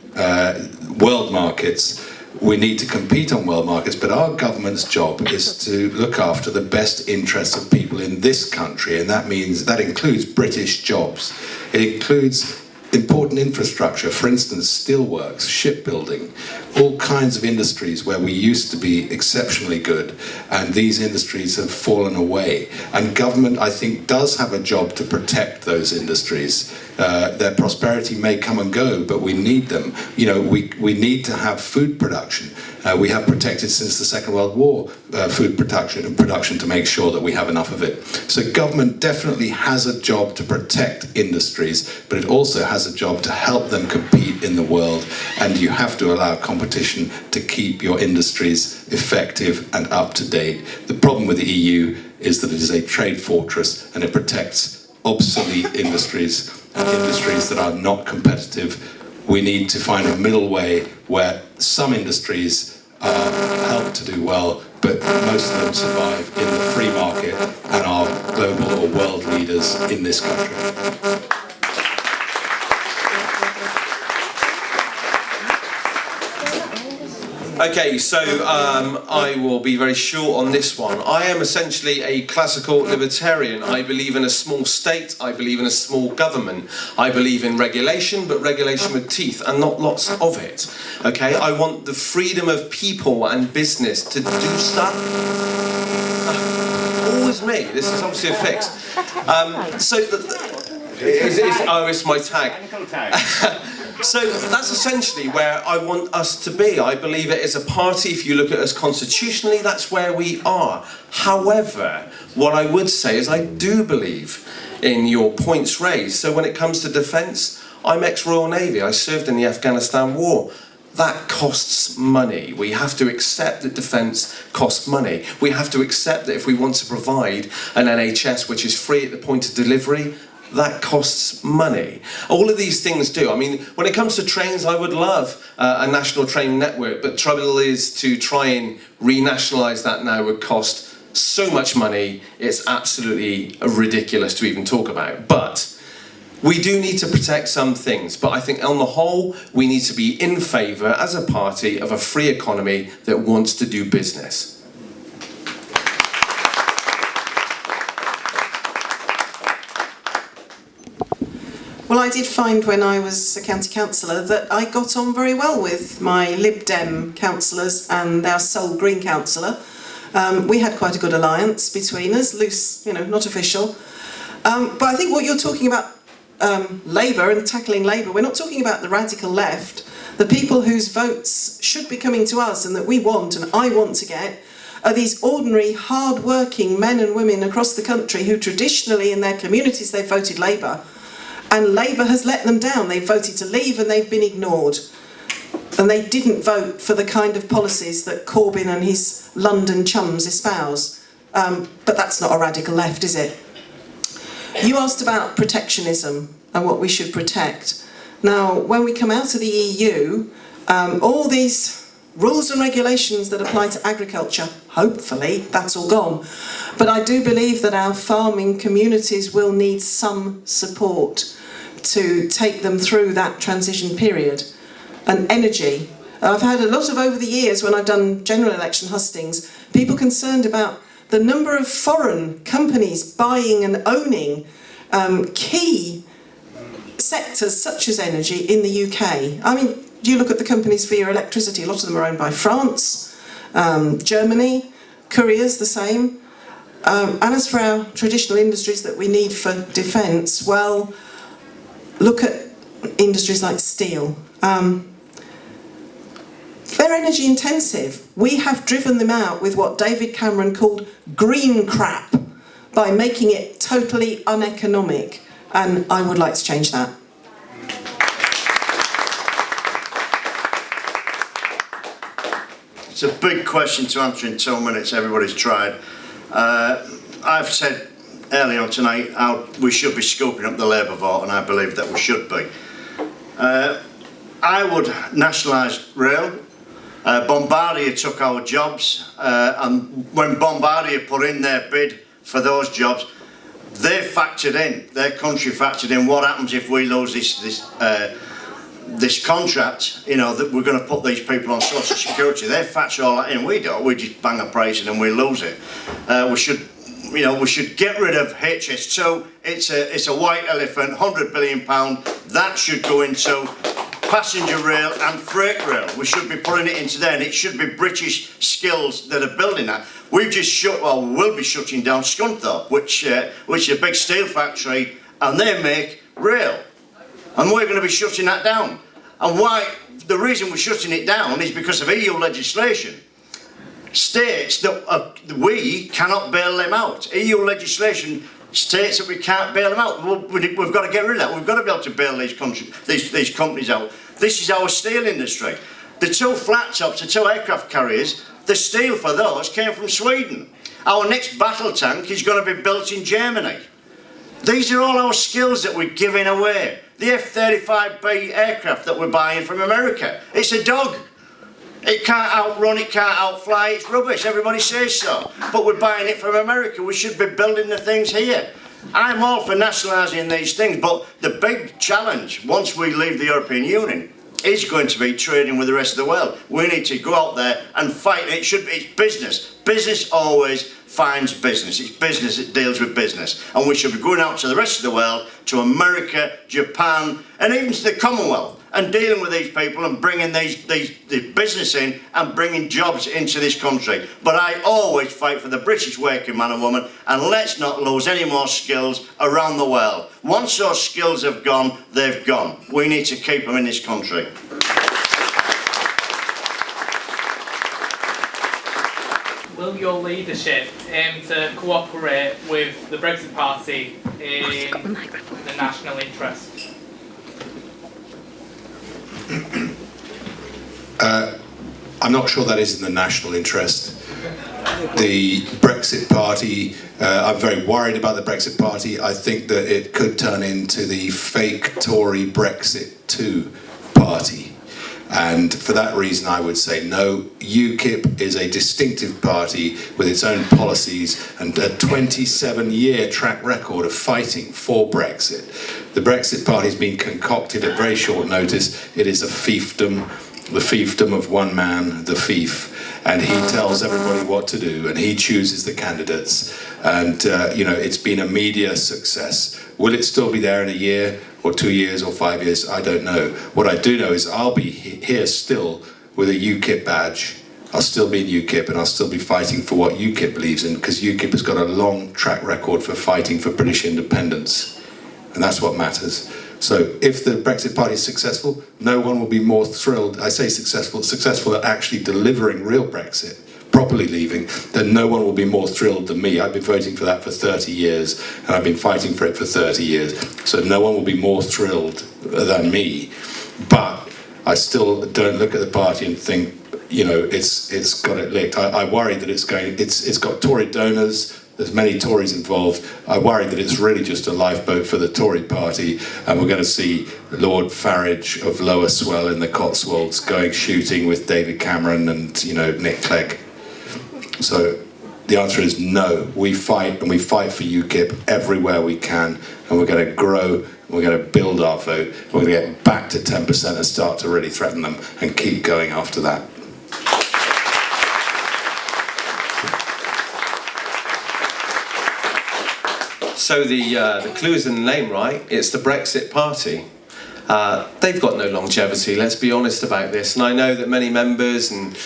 world markets, we need to compete on world markets, but our government's job is to look after the best interests of people in this country, and that includes British jobs. It includes important infrastructure, for instance, steelworks, shipbuilding, all kinds of industries where we used to be exceptionally good, and these industries have fallen away. And government, I think, does have a job to protect those industries. Their prosperity may come and go, but we need them. You know, we need to have food production. We have protected since the Second World War food production to make sure that we have enough of it. So government definitely has a job to protect industries, but it also has a job to help them compete in the world, and you have to allow competition to keep your industries effective and up to date. The problem with the EU is that it is a trade fortress and it protects obsolete industries and industries that are not competitive. We need to find a middle way where some industries are helped to do well, but most of them survive in the free market and are global or world leaders in this country. Okay, so I will be very short on this one. I am essentially a classical libertarian. I believe in a small state, I believe in a small government. I believe in regulation, but regulation with teeth and not lots of it. Okay, I want the freedom of people and business to do stuff. Always me, this is obviously a fix. It's my tag. So that's essentially where I want us to be. I believe it is a party. If you look at us constitutionally, that's where we are. However, what I would say is I do believe in your points raised. So when it comes to defence, I'm ex-Royal Navy. I served in the Afghanistan War. That costs money. We have to accept that defence costs money. We have to accept that if we want to provide an NHS which is free at the point of delivery, that costs money. All of these things do. I mean, when it comes to trains, I would love a national train network, but the trouble is to try and renationalise that now would cost so much money, it's absolutely ridiculous to even talk about. But we do need to protect some things, but I think on the whole, we need to be in favour, as a party, of a free economy that wants to do business. Well, I did find when I was a county councillor that I got on very well with my Lib Dem councillors and our sole Green councillor. We had quite a good alliance between us, loose, not official. But I think what you're talking about, Labour and tackling Labour, we're not talking about the radical left. The people whose votes should be coming to us and that we want and I want to get are these ordinary, hard-working men and women across the country who traditionally in their communities they've voted Labour. And Labour has let them down. They've voted to leave and they've been ignored. And they didn't vote for the kind of policies that Corbyn and his London chums espouse. But that's not a radical left, is it? You asked about protectionism and what we should protect. Now, when we come out of the EU, all these rules and regulations that apply to agriculture, hopefully, that's all gone. But I do believe that our farming communities will need some support to take them through that transition period. And energy. I've had a lot of, over the years, when I've done general election hustings, people concerned about the number of foreign companies buying and owning key sectors such as energy in the UK. I mean, you look at the companies for your electricity, a lot of them are owned by France, Germany, couriers the same. And as for our traditional industries that we need for defence, well, look at industries like steel. They're energy intensive. We have driven them out with what David Cameron called green crap by making it totally uneconomic. And I would like to change that. It's a big question to answer in 2 minutes. Everybody's tried. I've said earlier on tonight how we should be scooping up the Labour vote, and I believe that we should be. I would nationalise rail. Bombardier took our jobs, and when Bombardier put in their bid for those jobs, they factored in, their country factored in what happens if we lose this contract, that we're going to put these people on social security. They factor all that in. We don't. We just bang a price in and we lose it. We should get rid of HS2. It's a white elephant, £100 billion. That should go into passenger rail and freight rail. We should be putting it into there, and it should be British skills that are building that. We've just we'll be shutting down Scunthorpe, which is a big steel factory, and they make rail. And we're going to be shutting that down. And why? The reason we're shutting it down is because of EU legislation. States that we cannot bail them out. EU legislation states that we can't bail them out. We've got to get rid of that. We've got to be able to bail these companies out. This is our steel industry. The two flat tops, the two aircraft carriers, the steel for those came from Sweden. Our next battle tank is going to be built in Germany. These are all our skills that we're giving away. The F-35B aircraft that we're buying from America, it's a dog. It can't outrun, it can't outfly, it's rubbish, everybody says so. But we're buying it from America, we should be building the things here. I'm all for nationalising these things, but the big challenge, once we leave the European Union, is going to be trading with the rest of the world. We need to go out there and fight. It's business. Business always finds business. It's business that deals with business. And we should be going out to the rest of the world, to America, Japan, and even to the Commonwealth, and dealing with these people and bringing the business in and bringing jobs into this country. But I always fight for the British working man and woman, and let's not lose any more skills around the world. Once those skills have gone, they've gone. We need to keep them in this country. Will your leadership aim to cooperate with the Brexit Party in the national interest? I'm not sure that is in the national interest. The Brexit Party, I'm very worried about the Brexit Party. I think that it could turn into the fake Tory Brexit 2 party. And for that reason, I would say no. UKIP is a distinctive party with its own policies and a 27-year track record of fighting for Brexit. The Brexit Party has been concocted at very short notice. It is a fiefdom, the fiefdom of one man, the fief. And he tells everybody what to do, and he chooses the candidates. And, you know, it's been a media success. Will it still be there in a year, or 2 years, or 5 years? I don't know. What I do know is I'll be here still with a UKIP badge. I'll still be in UKIP, and I'll still be fighting for what UKIP believes in, because UKIP has got a long track record for fighting for British independence. And that's what matters. So if the Brexit Party is successful, no one will be more thrilled, I say successful at actually delivering real Brexit, properly leaving, then no one will be more thrilled than me. I've been voting for that for 30 years, and I've been fighting for it for 30 years. So no one will be more thrilled than me. But I still don't look at the party and think, you know, it's got it licked. I worry that it's got Tory donors. There's many Tories involved. I worry that it's really just a lifeboat for the Tory party, and we're going to see Lord Farage of Lower Swell in the Cotswolds going shooting with David Cameron and, you know, Nick Clegg. So the answer is no. We fight, and we fight for UKIP everywhere we can, and we're going to grow, and we're going to build our vote. We're going to get back to 10% and start to really threaten them and keep going after that. So the clue is in the name, right? It's the Brexit Party. They've got no longevity, let's be honest about this. And I know that many members and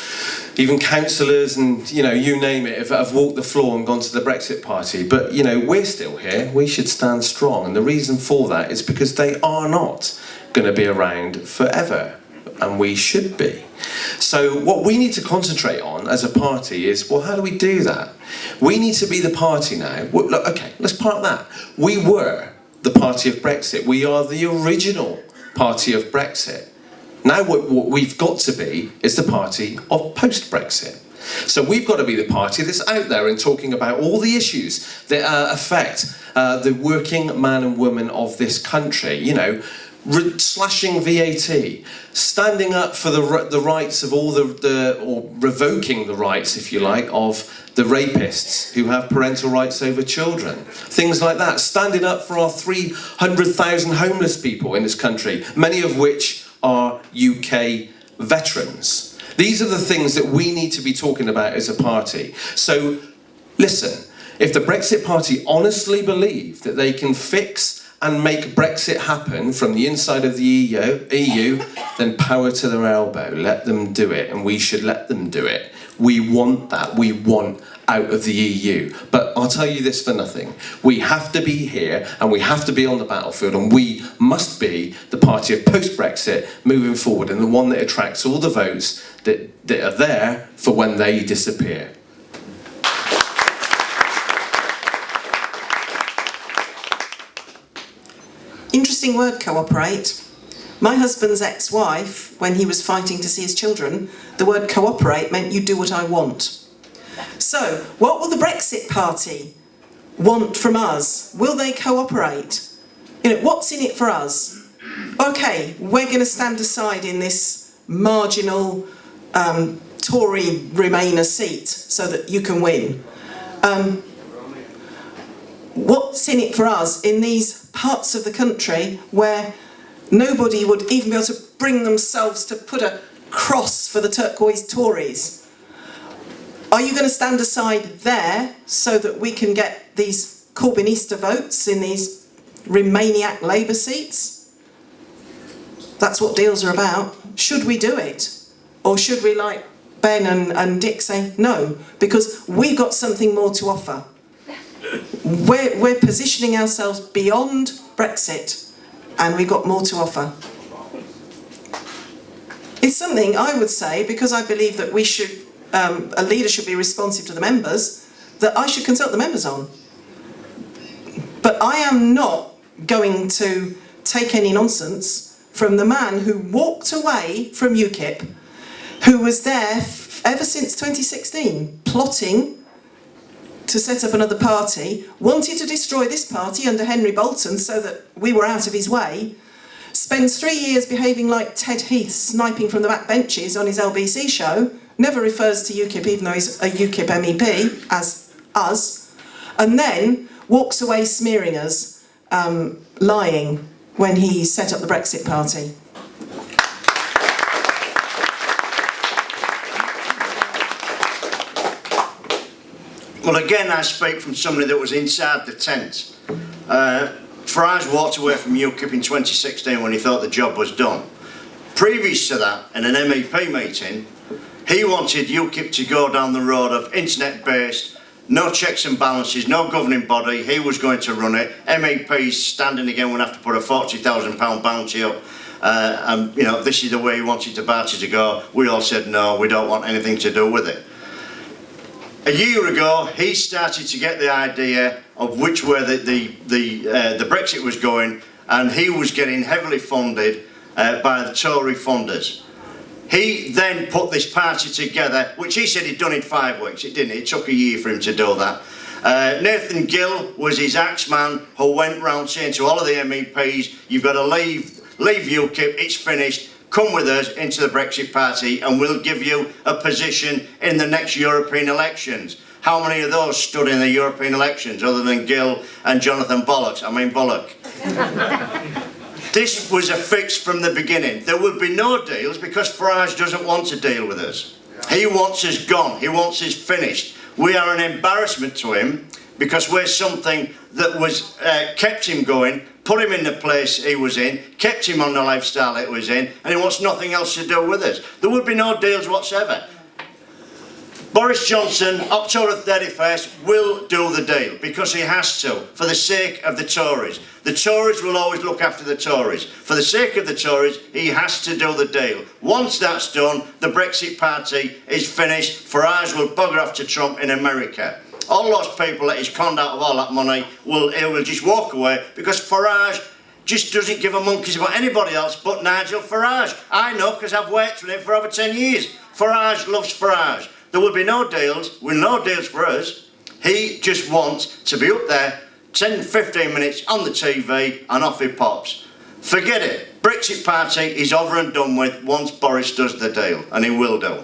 even councillors and, you know, you name it, have walked the floor and gone to the Brexit Party. But, you know, we're still here. We should stand strong. And the reason for that is because they are not going to be around forever. And we should be. So what we need to concentrate on as a party is, well, how do we do that? We need to be the party now. Well, look, okay, let's park that. We were the party of Brexit. We are the original party of Brexit. Now what we've got to be is the party of post-Brexit. So we've got to be the party that's out there and talking about all the issues that affect the working man and woman of this country. You know, slashing VAT, standing up for the rights of all or revoking the rights, if you like, of the rapists who have parental rights over children. Things like that. Standing up for our 300,000 homeless people in this country, many of which are UK veterans. These are the things that we need to be talking about as a party. So, listen, if the Brexit Party honestly believe that they can fix and make Brexit happen from the inside of the EU, then power to their elbow. Let them do it, and we should let them do it. We want that. We want out of the EU. But I'll tell you this for nothing. We have to be here, and we have to be on the battlefield, and we must be the party of post-Brexit moving forward, and the one that attracts all the votes that are there for when they disappear. Interesting word, cooperate. My husband's ex-wife, when he was fighting to see his children, the word cooperate meant you do what I want. So, what will the Brexit Party want from us? Will they cooperate? You know, what's in it for us? Okay, we're going to stand aside in this marginal Tory Remainer seat so that you can win. What's in it for us in these parts of the country where nobody would even be able to bring themselves to put a cross for the turquoise Tories? Are you going to stand aside there so that we can get these Corbynista votes in these Remainiac Labour seats? That's what deals are about. Should we do it? Or should we, like Ben and Dick, say no? Because we've got something more to offer. We're positioning ourselves beyond Brexit, and we've got more to offer. It's something I would say, because I believe that we should, a leader should be responsive to the members, that I should consult the members on. But I am not going to take any nonsense from the man who walked away from UKIP, who was there ever since 2016, plotting to set up another party, wanted to destroy this party under Henry Bolton so that we were out of his way, spends 3 years behaving like Ted Heath, sniping from the back benches on his LBC show, never refers to UKIP even though he's a UKIP MEP, as us, and then walks away smearing us, lying when he set up the Brexit Party. Well, again, I speak from somebody that was inside the tent. Farage walked away from UKIP in 2016 when he thought the job was done. Previous to that, in an MEP meeting, he wanted UKIP to go down the road of internet-based, no checks and balances, no governing body. He was going to run it. MEPs standing again would have to put a £40,000 bounty up. And, you know, this is the way he wanted the party to go. We all said, no, we don't want anything to do with it. A year ago, he started to get the idea of which way the Brexit was going, and he was getting heavily funded by the Tory funders. He then put this party together, which he said he'd done in 5 weeks. It didn't. It took a year for him to do that. Nathan Gill was his axeman who went round saying to all of the MEPs, you've got to leave UKIP, it's finished. Come with us into the Brexit Party and we'll give you a position in the next European elections. How many of those stood in the European elections other than Gill and Jonathan Bullock? This was a fix from the beginning. There will be no deals because Farage doesn't want to deal with us. He wants us gone. He wants us finished. We are an embarrassment to him because we're something that was kept him going, put him in the place he was in, kept him on the lifestyle he was in, and he wants nothing else to do with us. There would be no deals whatsoever. Boris Johnson, October 31st, will do the deal because he has to, for the sake of the Tories. The Tories will always look after the Tories. For the sake of the Tories, he has to do the deal. Once that's done, the Brexit Party is finished. Farage will bugger off to Trump in America. All those people that he's conned out of all that money, he will just walk away because Farage just doesn't give a monkey's about anybody else but Nigel Farage. I know because I've worked with him for over 10 years. Farage loves Farage. There will be no deals, no deals for us. He just wants to be up there 10, 15 minutes on the TV and off he pops. Forget it. Brexit Party is over and done with once Boris does the deal, and he will do.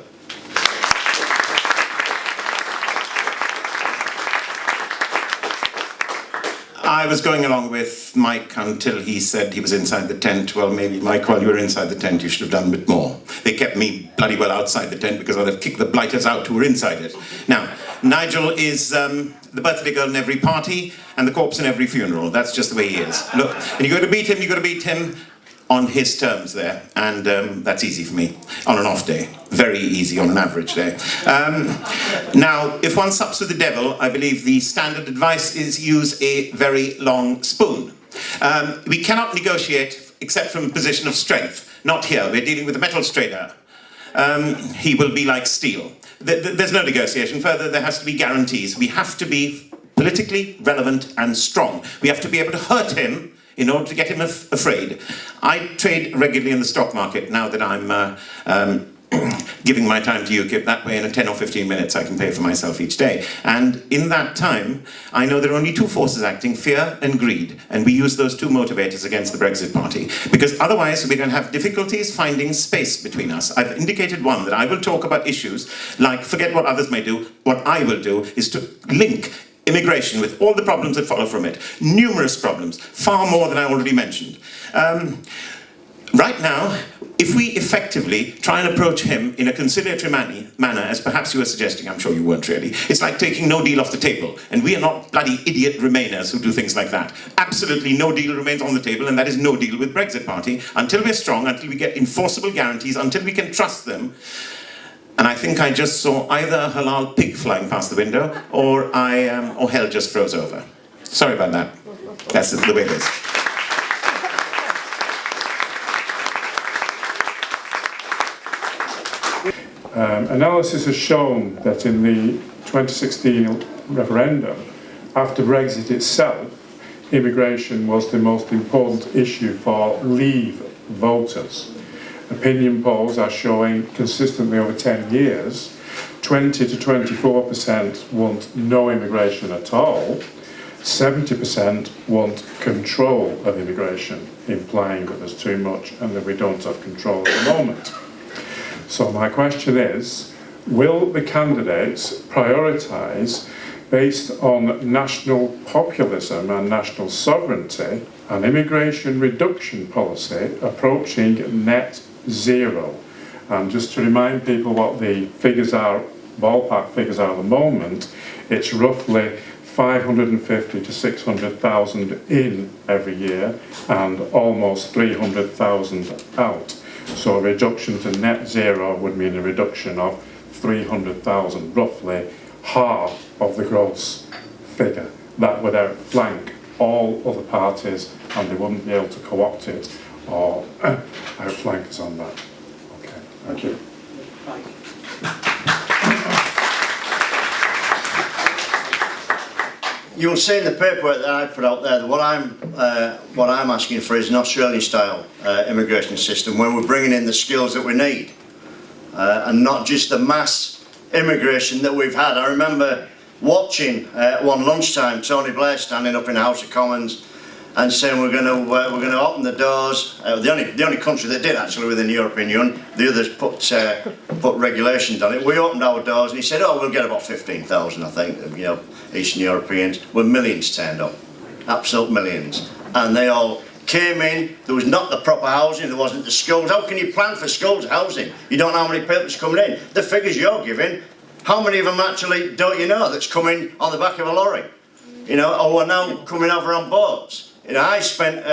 I was going along with Mike until he said he was inside the tent. Well, maybe, Mike, while you were inside the tent, you should have done a bit more. They kept me bloody well outside the tent because I'd have kicked the blighters out who were inside it. Now, Nigel is the birthday girl in every party and the corpse in every funeral. That's just the way he is. Look, and you got to beat him, you got to beat him on his terms there, and that's easy for me on an off day. Very easy on an average day. Now, if one sups with the devil, I believe the standard advice is use a very long spoon. We cannot negotiate except from a position of strength. Not here. We're dealing with a metal trader. He will be like steel. There's no negotiation. Further, there has to be guarantees. We have to be politically relevant and strong. We have to be able to hurt him in order to get him afraid. I trade regularly in the stock market now that I'm giving my time to UKIP. That way in 10 or 15 minutes I can pay for myself each day. And in that time, I know there are only two forces acting, fear and greed. And we use those two motivators against the Brexit Party. Because otherwise we're going to have difficulties finding space between us. I've indicated one, that I will talk about issues like, forget what others may do, what I will do is to link immigration with all the problems that follow from it. Numerous problems, far more than I already mentioned. Right now, if we effectively try and approach him in a conciliatory manner, as perhaps you were suggesting, I'm sure you weren't really, it's like taking no deal off the table. And we are not bloody idiot Remainers who do things like that. Absolutely no deal remains on the table, and that is no deal with Brexit Party, until we're strong, until we get enforceable guarantees, until we can trust them. And I think I just saw either a halal pig flying past the window, or hell just froze over. Sorry about that. That's the way it is. Analysis has shown that in the 2016 referendum, after Brexit itself, immigration was the most important issue for Leave voters. Opinion polls are showing consistently over 10 years, 20 to 24% want no immigration at all, 70% want control of immigration, implying that there's too much and that we don't have control at the moment. So my question is, will the candidates prioritise, based on national populism and national sovereignty, an immigration reduction policy approaching net zero? And just to remind people what the figures are, ballpark figures are at the moment, it's roughly 550 to 600,000 in every year and almost 300,000 out. So a reduction to net zero would mean a reduction of 300,000, roughly half of the gross figure. That would outflank all other parties and they wouldn't be able to co-opt it or outflank us on that. Okay, thank you. You'll see in the paperwork that I put out there that what I'm asking for is an Australian-style immigration system where we're bringing in the skills that we need, and not just the mass immigration that we've had. I remember watching one lunchtime Tony Blair standing up in the House of Commons and saying we're going to open the doors. The only country that did actually within the European Union. The others put regulations on it. We opened our doors and he said, "Oh, we'll get about 15,000, I think, you know, Eastern Europeans." Well, millions turned up, absolute millions, and they all came in. There was not the proper housing. There wasn't the schools. How can you plan for schools housing? You don't know how many people's coming in. The figures you're giving, how many of them actually don't you know that's coming on the back of a lorry? You know, or are now coming over on boats. You know, I spent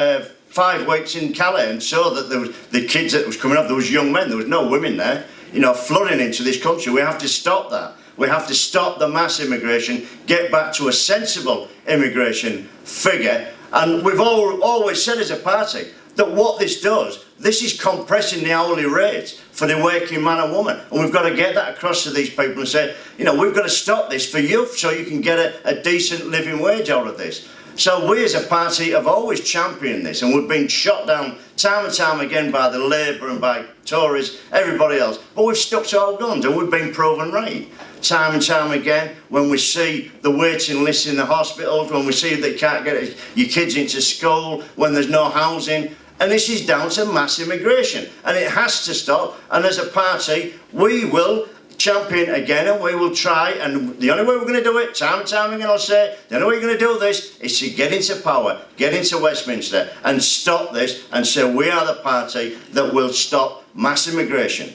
5 weeks in Calais and saw that there was the kids that was coming up. There was young men. There was no women there. You know, flooding into this country. We have to stop that. We have to stop the mass immigration. Get back to a sensible immigration figure. And we've always said as a party that what this does, this is compressing the hourly rates for the working man and woman. And we've got to get that across to these people and say, you know, we've got to stop this for you so you can get a decent living wage out of this. So we as a party have always championed this, and we've been shot down time and time again by the Labour and by Tories, everybody else. But we've stuck to our guns and we've been proven right. Time and time again, when we see the waiting lists in the hospitals, when we see that you can't get your kids into school, when there's no housing. And this is down to mass immigration, and it has to stop. And as a party, we will champion again, and we will try, and the only way we're going to do it, time and time again I'll say, the only way you're going to do this is to get into power, get into Westminster and stop this and say we are the party that will stop mass immigration.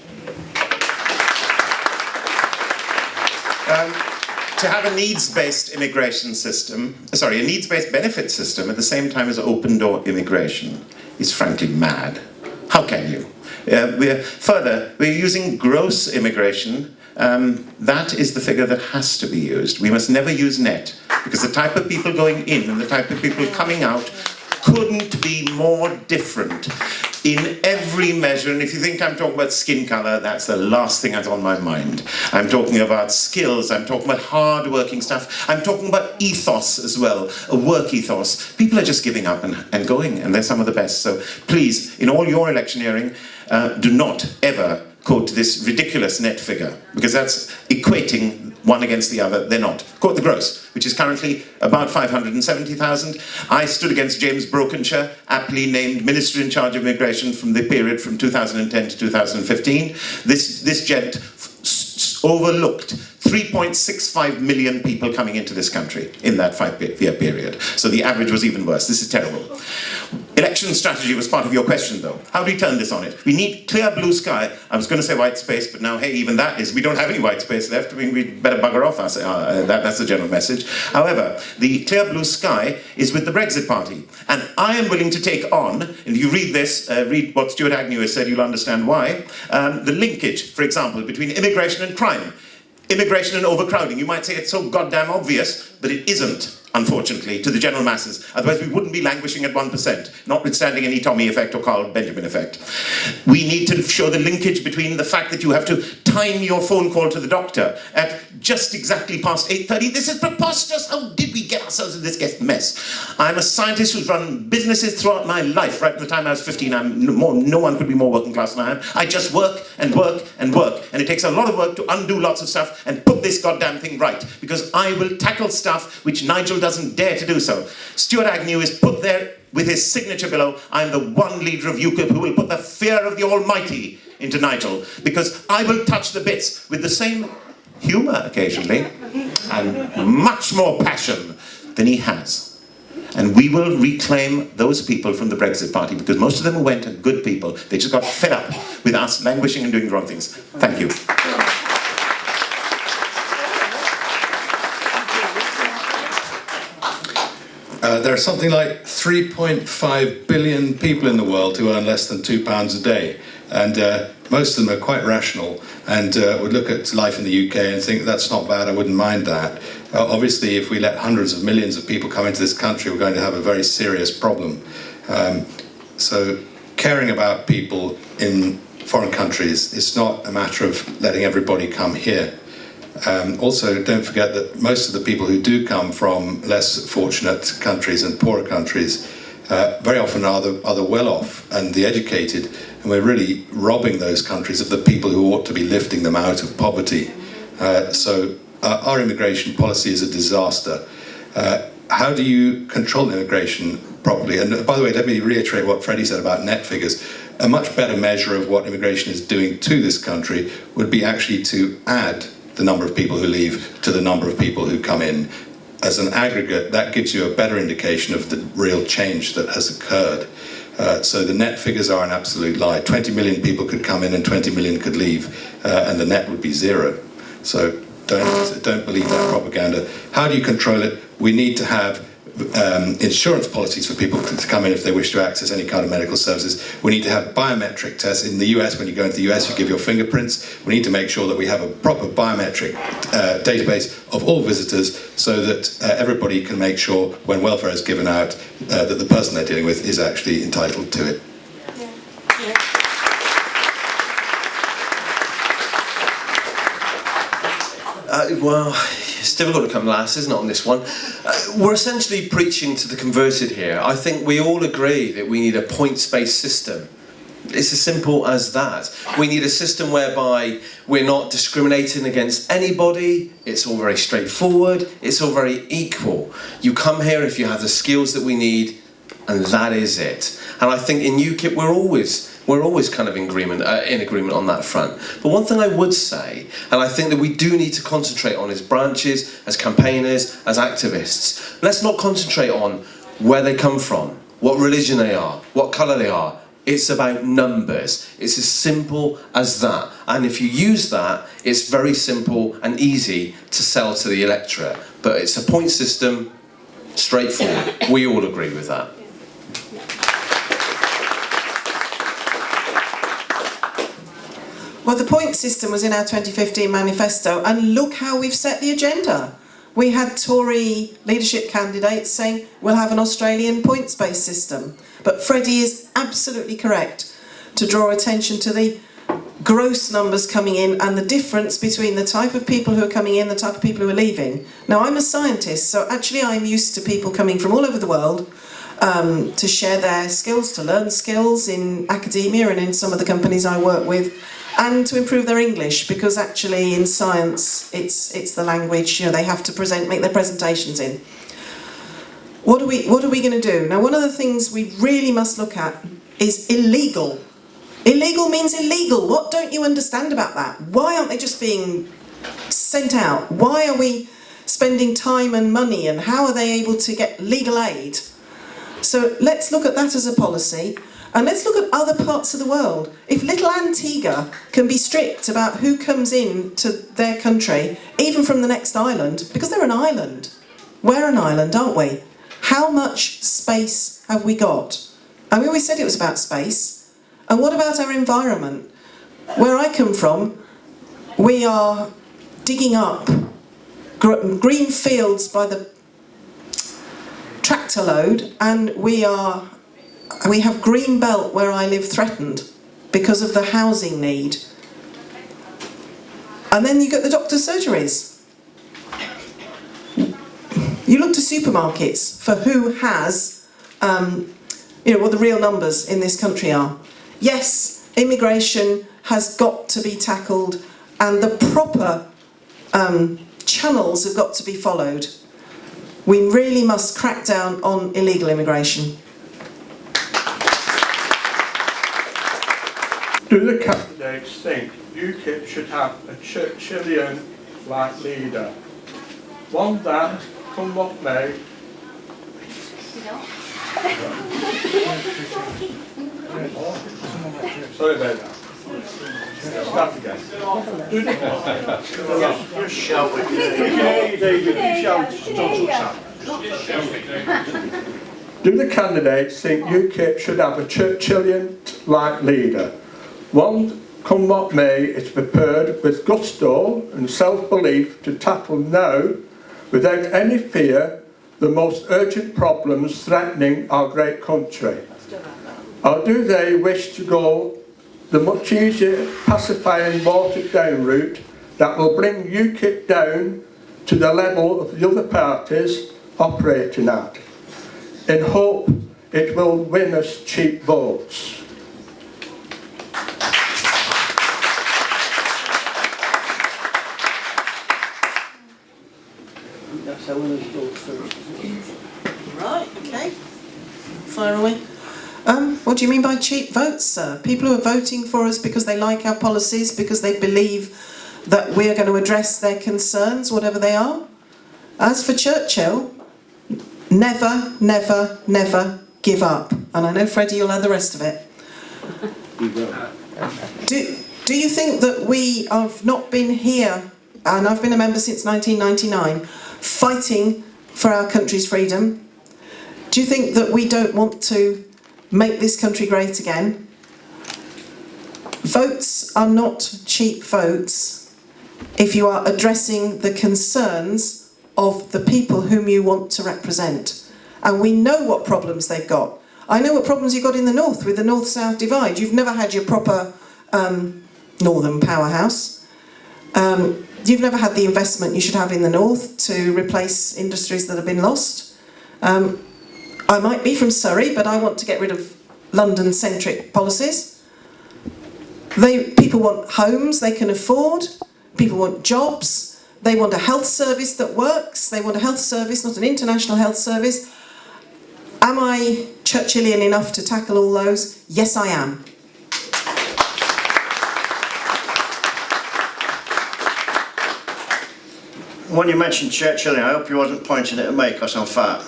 To have a needs-based immigration system, a needs-based benefit system at the same time as open-door immigration is frankly mad. How can you? We're using gross immigration. That is the figure that has to be used. We must never use net, because the type of people going in and the type of people coming out couldn't be more different in every measure. And if you think I'm talking about skin colour, that's the last thing that's on my mind. I'm talking about skills, I'm talking about hard-working stuff, I'm talking about ethos as well, a work ethos. People are just giving up and going, and they're some of the best. So please, in all your electioneering, do not ever quote this ridiculous net figure, because that's equating one against the other. They're not. Quote the gross, which is currently about 570,000. I stood against James Brokenshire, aptly named Minister in charge of Immigration from the period from 2010 to 2015. This gent overlooked 3.65 million people coming into this country in that 5-year period. So the average was even worse. This is terrible. Election strategy was part of your question, though. How do we turn this on it? We need clear blue sky. I was going to say white space, but now, hey, even that is, we don't have any white space left. I mean, we'd better bugger off. That's the general message. However, the clear blue sky is with the Brexit Party. And I am willing to take on, and if you read this, read what Stuart Agnew has said, you'll understand why, the linkage, for example, between immigration and crime. Immigration and overcrowding. You might say it's so goddamn obvious, but it isn't, unfortunately, to the general masses. Otherwise we wouldn't be languishing at 1%, notwithstanding any Tommy effect or Carl Benjamin effect. We need to show the linkage between the fact that you have to time your phone call to the doctor at just exactly past 8:30. This is preposterous. How did we get ourselves in this mess? I'm a scientist who's run businesses throughout my life. Right from the time I was 15, no one could be more working class than I am. I just work and work and work. And it takes a lot of work to undo lots of stuff and put this goddamn thing right. Because I will tackle stuff which Nigel doesn't dare to do so. Stuart Agnew is put there with his signature below. I'm the one leader of UKIP who will put the fear of the Almighty into Nigel, because I will touch the bits with the same humour occasionally and much more passion than he has. And we will reclaim those people from the Brexit Party, because most of them who went are good people. They just got fed up with us languishing and doing the wrong things. Thank you. There are something like 3.5 billion people in the world who earn less than £2 a day, and most of them are quite rational and would look at life in the UK and think that's not bad, I wouldn't mind that. Obviously, if we let hundreds of millions of people come into this country, we're going to have a very serious problem. So caring about people in foreign countries is not a matter of letting everybody come here. Also, don't forget that most of the people who do come from less fortunate countries and poorer countries very often are the well-off and the educated, and we're really robbing those countries of the people who ought to be lifting them out of poverty. So our immigration policy is a disaster. How do you control immigration properly? And by the way, let me reiterate what Freddie said about net figures. A much better measure of what immigration is doing to this country would be actually to add the number of people who leave to the number of people who come in. As an aggregate, that gives you a better indication of the real change that has occurred. So the net figures are an absolute lie. 20 million people could come in and 20 million could leave, and the net would be zero. So don't believe that propaganda. How do you control it? We need to have insurance policies for people to come in if they wish to access any kind of medical services. We need to have biometric tests. In the US, when you go into the US, you give your fingerprints. We need to make sure that we have a proper biometric database of all visitors, so that everybody can make sure when welfare is given out that the person they're dealing with is actually entitled to it. Well, it's difficult to come last, isn't it, on this one? We're essentially preaching to the converted here. I think we all agree that we need a points-based system. It's as simple as that. We need a system whereby we're not discriminating against anybody. It's all very straightforward. It's all very equal. You come here if you have the skills that we need, and that is it. And I think in UKIP we're always kind of in agreement on that front. But one thing I would say, and I think that we do need to concentrate on as branches, as campaigners, as activists, let's not concentrate on where they come from, what religion they are, what colour they are. It's about numbers. It's as simple as that. And if you use that, it's very simple and easy to sell to the electorate. But it's a point system, straightforward. We all agree with that. Well, the point system was in our 2015 manifesto, and look how we've set the agenda. We had Tory leadership candidates saying we'll have an Australian points-based system. But Freddie is absolutely correct to draw attention to the gross numbers coming in and the difference between the type of people who are coming in, the type of people who are leaving. Now, I'm a scientist, so actually I'm used to people coming from all over the world to share their skills, to learn skills in academia and in some of the companies I work with, and to improve their English, because actually in science it's the language, you know, they have to make their presentations in. What are we going to do? Now, one of the things we really must look at is illegal. Illegal means illegal. What don't you understand about that? Why aren't they just being sent out? Why are we spending time and money, and how are they able to get legal aid? So let's look at that as a policy. And let's look at other parts of the world. If little Antigua can be strict about who comes in to their country, even from the next island, because they're an island. We're an island, aren't we? How much space have we got? And we always said it was about space. And what about our environment? Where I come from, we are digging up green fields by the tractor load, and we have green belt where I live threatened because of the housing need. And then you get the doctor's surgeries. You look to supermarkets for who has, what the real numbers in this country are. Yes, immigration has got to be tackled, and the proper channels have got to be followed. We really must crack down on illegal immigration. Do the candidates think UKIP should have a Churchillian-like leader? One that, come what may, sorry about that. Start again. Just shout with me. David, you shout. Don't shout. Do the candidates think UKIP should have a Churchillian-like leader? One, come what may, is prepared with gusto and self-belief to tackle now, without any fear, the most urgent problems threatening our great country? Or do they wish to go the much easier, pacifying, watered-down route that will bring UKIP down to the level of the other parties operating at, in hope it will win us cheap votes? Right, okay. Fire away. What do you mean by cheap votes, sir? People who are voting for us because they like our policies, because they believe that we're going to address their concerns, whatever they are? As for Churchill, never, never, never give up. And I know, Freddie, you'll have the rest of it. Do you think that we have not been here, and I've been a member since 1999, fighting for our country's freedom? Do you think that we don't want to make this country great again? Votes are not cheap votes if you are addressing the concerns of the people whom you want to represent. And we know what problems they've got. I know what problems you've got in the north with the north-south divide. You've never had your proper northern powerhouse. You've never had the investment you should have in the north to replace industries that have been lost. I might be from Surrey, but I want to get rid of London-centric policies. People want homes they can afford. People want jobs. They want a health service that works. They want a health service, not an international health service. Am I Churchillian enough to tackle all those? Yes, I am. When you mentioned Churchillian, I hope you wasn't pointing it at me because I'm fat.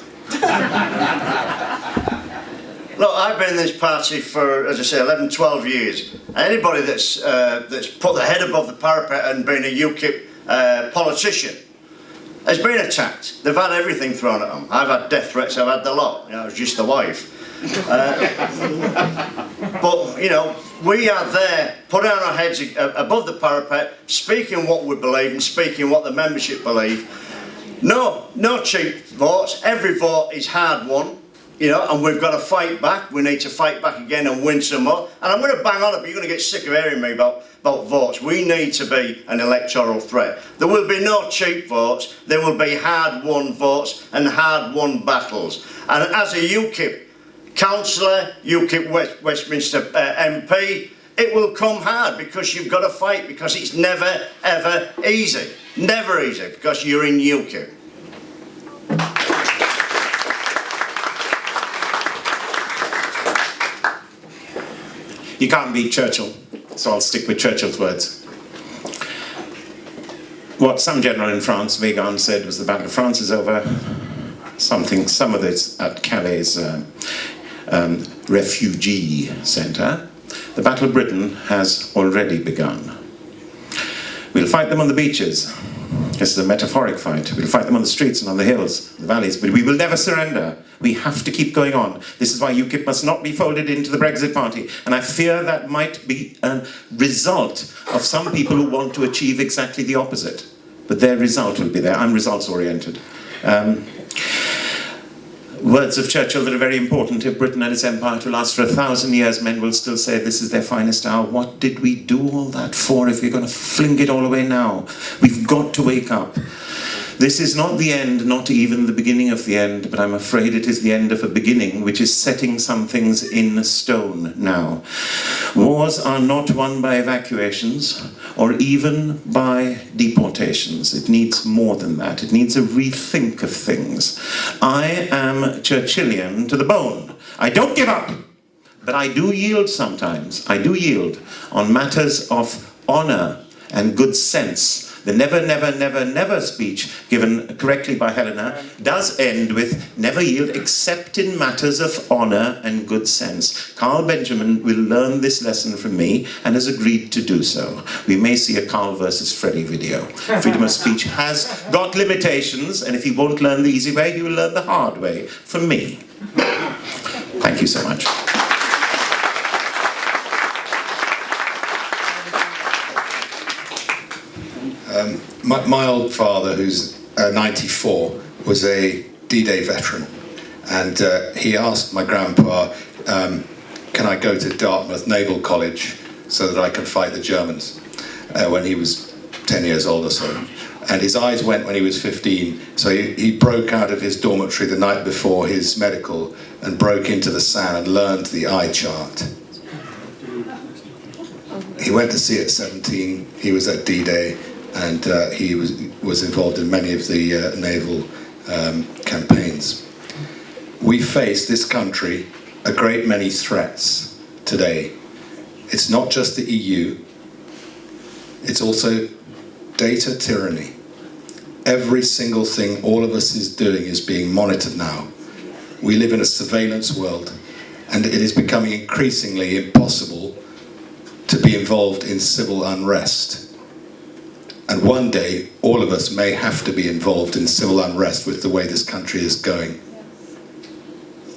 Look, I've been in this party for, as I say, 11, 12 years. Anybody that's put their head above the parapet and been a UKIP politician has been attacked. They've had everything thrown at them. I've had death threats, I've had the lot. I was just the wife. But, we are there, putting our heads above the parapet, speaking what we believe and speaking what the membership believe. No cheap votes. Every vote is hard won, and we've got to fight back. We need to fight back again and win some more. And I'm going to bang on it, but you're going to get sick of hearing me about votes. We need to be an electoral threat. There will be no cheap votes. There will be hard-won votes and hard-won battles. And as a UKIP councillor, UKIP Westminster MP, it will come hard because you've got to fight, because it's never, ever easy. Never easy, because you're in UKIP. You can't beat Churchill, so I'll stick with Churchill's words. What some general in France, Weygand, said was the Battle of France is over. Some of this at Calais' refugee centre. The Battle of Britain has already begun. We'll fight them on the beaches. This is a metaphoric fight. We'll fight them on the streets and on the hills, the valleys, but we will never surrender. We have to keep going on. This is why UKIP must not be folded into the Brexit Party. And I fear that might be a result of some people who want to achieve exactly the opposite. But their result will be there. I'm results-oriented. Words of Churchill that are very important. If Britain and its empire to last for 1,000 years, men will still say this is their finest hour. What did we do all that for if we're going to fling it all away now? We've got to wake up. This is not the end, not even the beginning of the end, but I'm afraid it is the end of a beginning which is setting some things in stone now. Wars are not won by evacuations or even by deportations. It needs more than that. It needs a rethink of things. I am Churchillian to the bone. I don't give up, but I do yield sometimes. I do yield on matters of honour and good sense. The never, never, never, never speech given correctly by Helena does end with never yield except in matters of honour and good sense. Carl Benjamin will learn this lesson from me and has agreed to do so. We may see a Carl versus Freddie video. Freedom of speech has got limitations, and if he won't learn the easy way, he will learn the hard way from me. Thank you so much. My old father, who's 94, was a D-Day veteran, and he asked my grandpa, can I go to Dartmouth Naval College so that I can fight the Germans, when he was 10 years old or so. And his eyes went when he was 15, so he broke out of his dormitory the night before his medical and broke into the sand and learned the eye chart. He went to sea at 17, he was at D-Day, and he was involved in many of the naval campaigns. We face, this country, a great many threats today. It's not just the EU, it's also data tyranny. Every single thing all of us is doing is being monitored now. We live in a surveillance world, and it is becoming increasingly impossible to be involved in civil unrest. And one day, all of us may have to be involved in civil unrest with the way this country is going.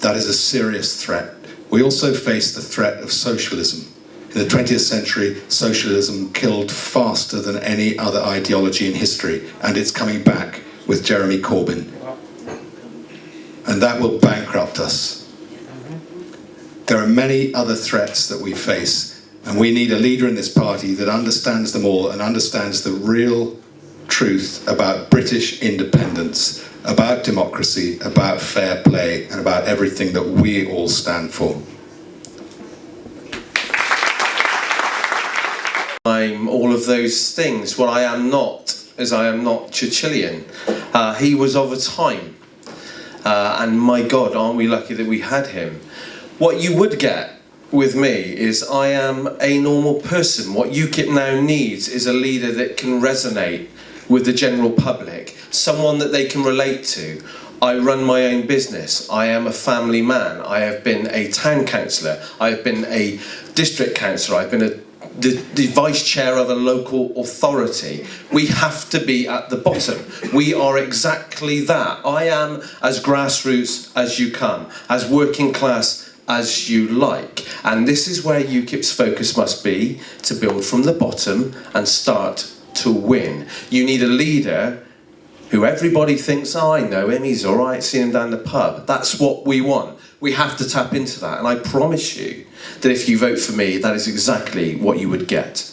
That is a serious threat. We also face the threat of socialism. In the 20th century, socialism killed faster than any other ideology in history, and it's coming back with Jeremy Corbyn. And that will bankrupt us. There are many other threats that we face, and we need a leader in this party that understands them all and understands the real truth about British independence, about democracy, about fair play, and about everything that we all stand for. I'm all of those things. What I am not is I am not Churchillian. He was of a time. And my God, aren't we lucky that we had him. What you would get with me is I am a normal person. What UKIP now needs is a leader that can resonate with the general public, someone that they can relate to. I run my own business. I am a family man. I have been a town councillor. I have been a district councillor. I've been the vice chair of a local authority. We have to be at the bottom. We are exactly that. I am as grassroots as you come, as working class as you like. And this is where UKIP's focus must be, to build from the bottom and start to win. You need a leader who everybody thinks, oh, I know him, he's all right, see him down the pub. That's what we want. We have to tap into that. And I promise you that if you vote for me, that is exactly what you would get.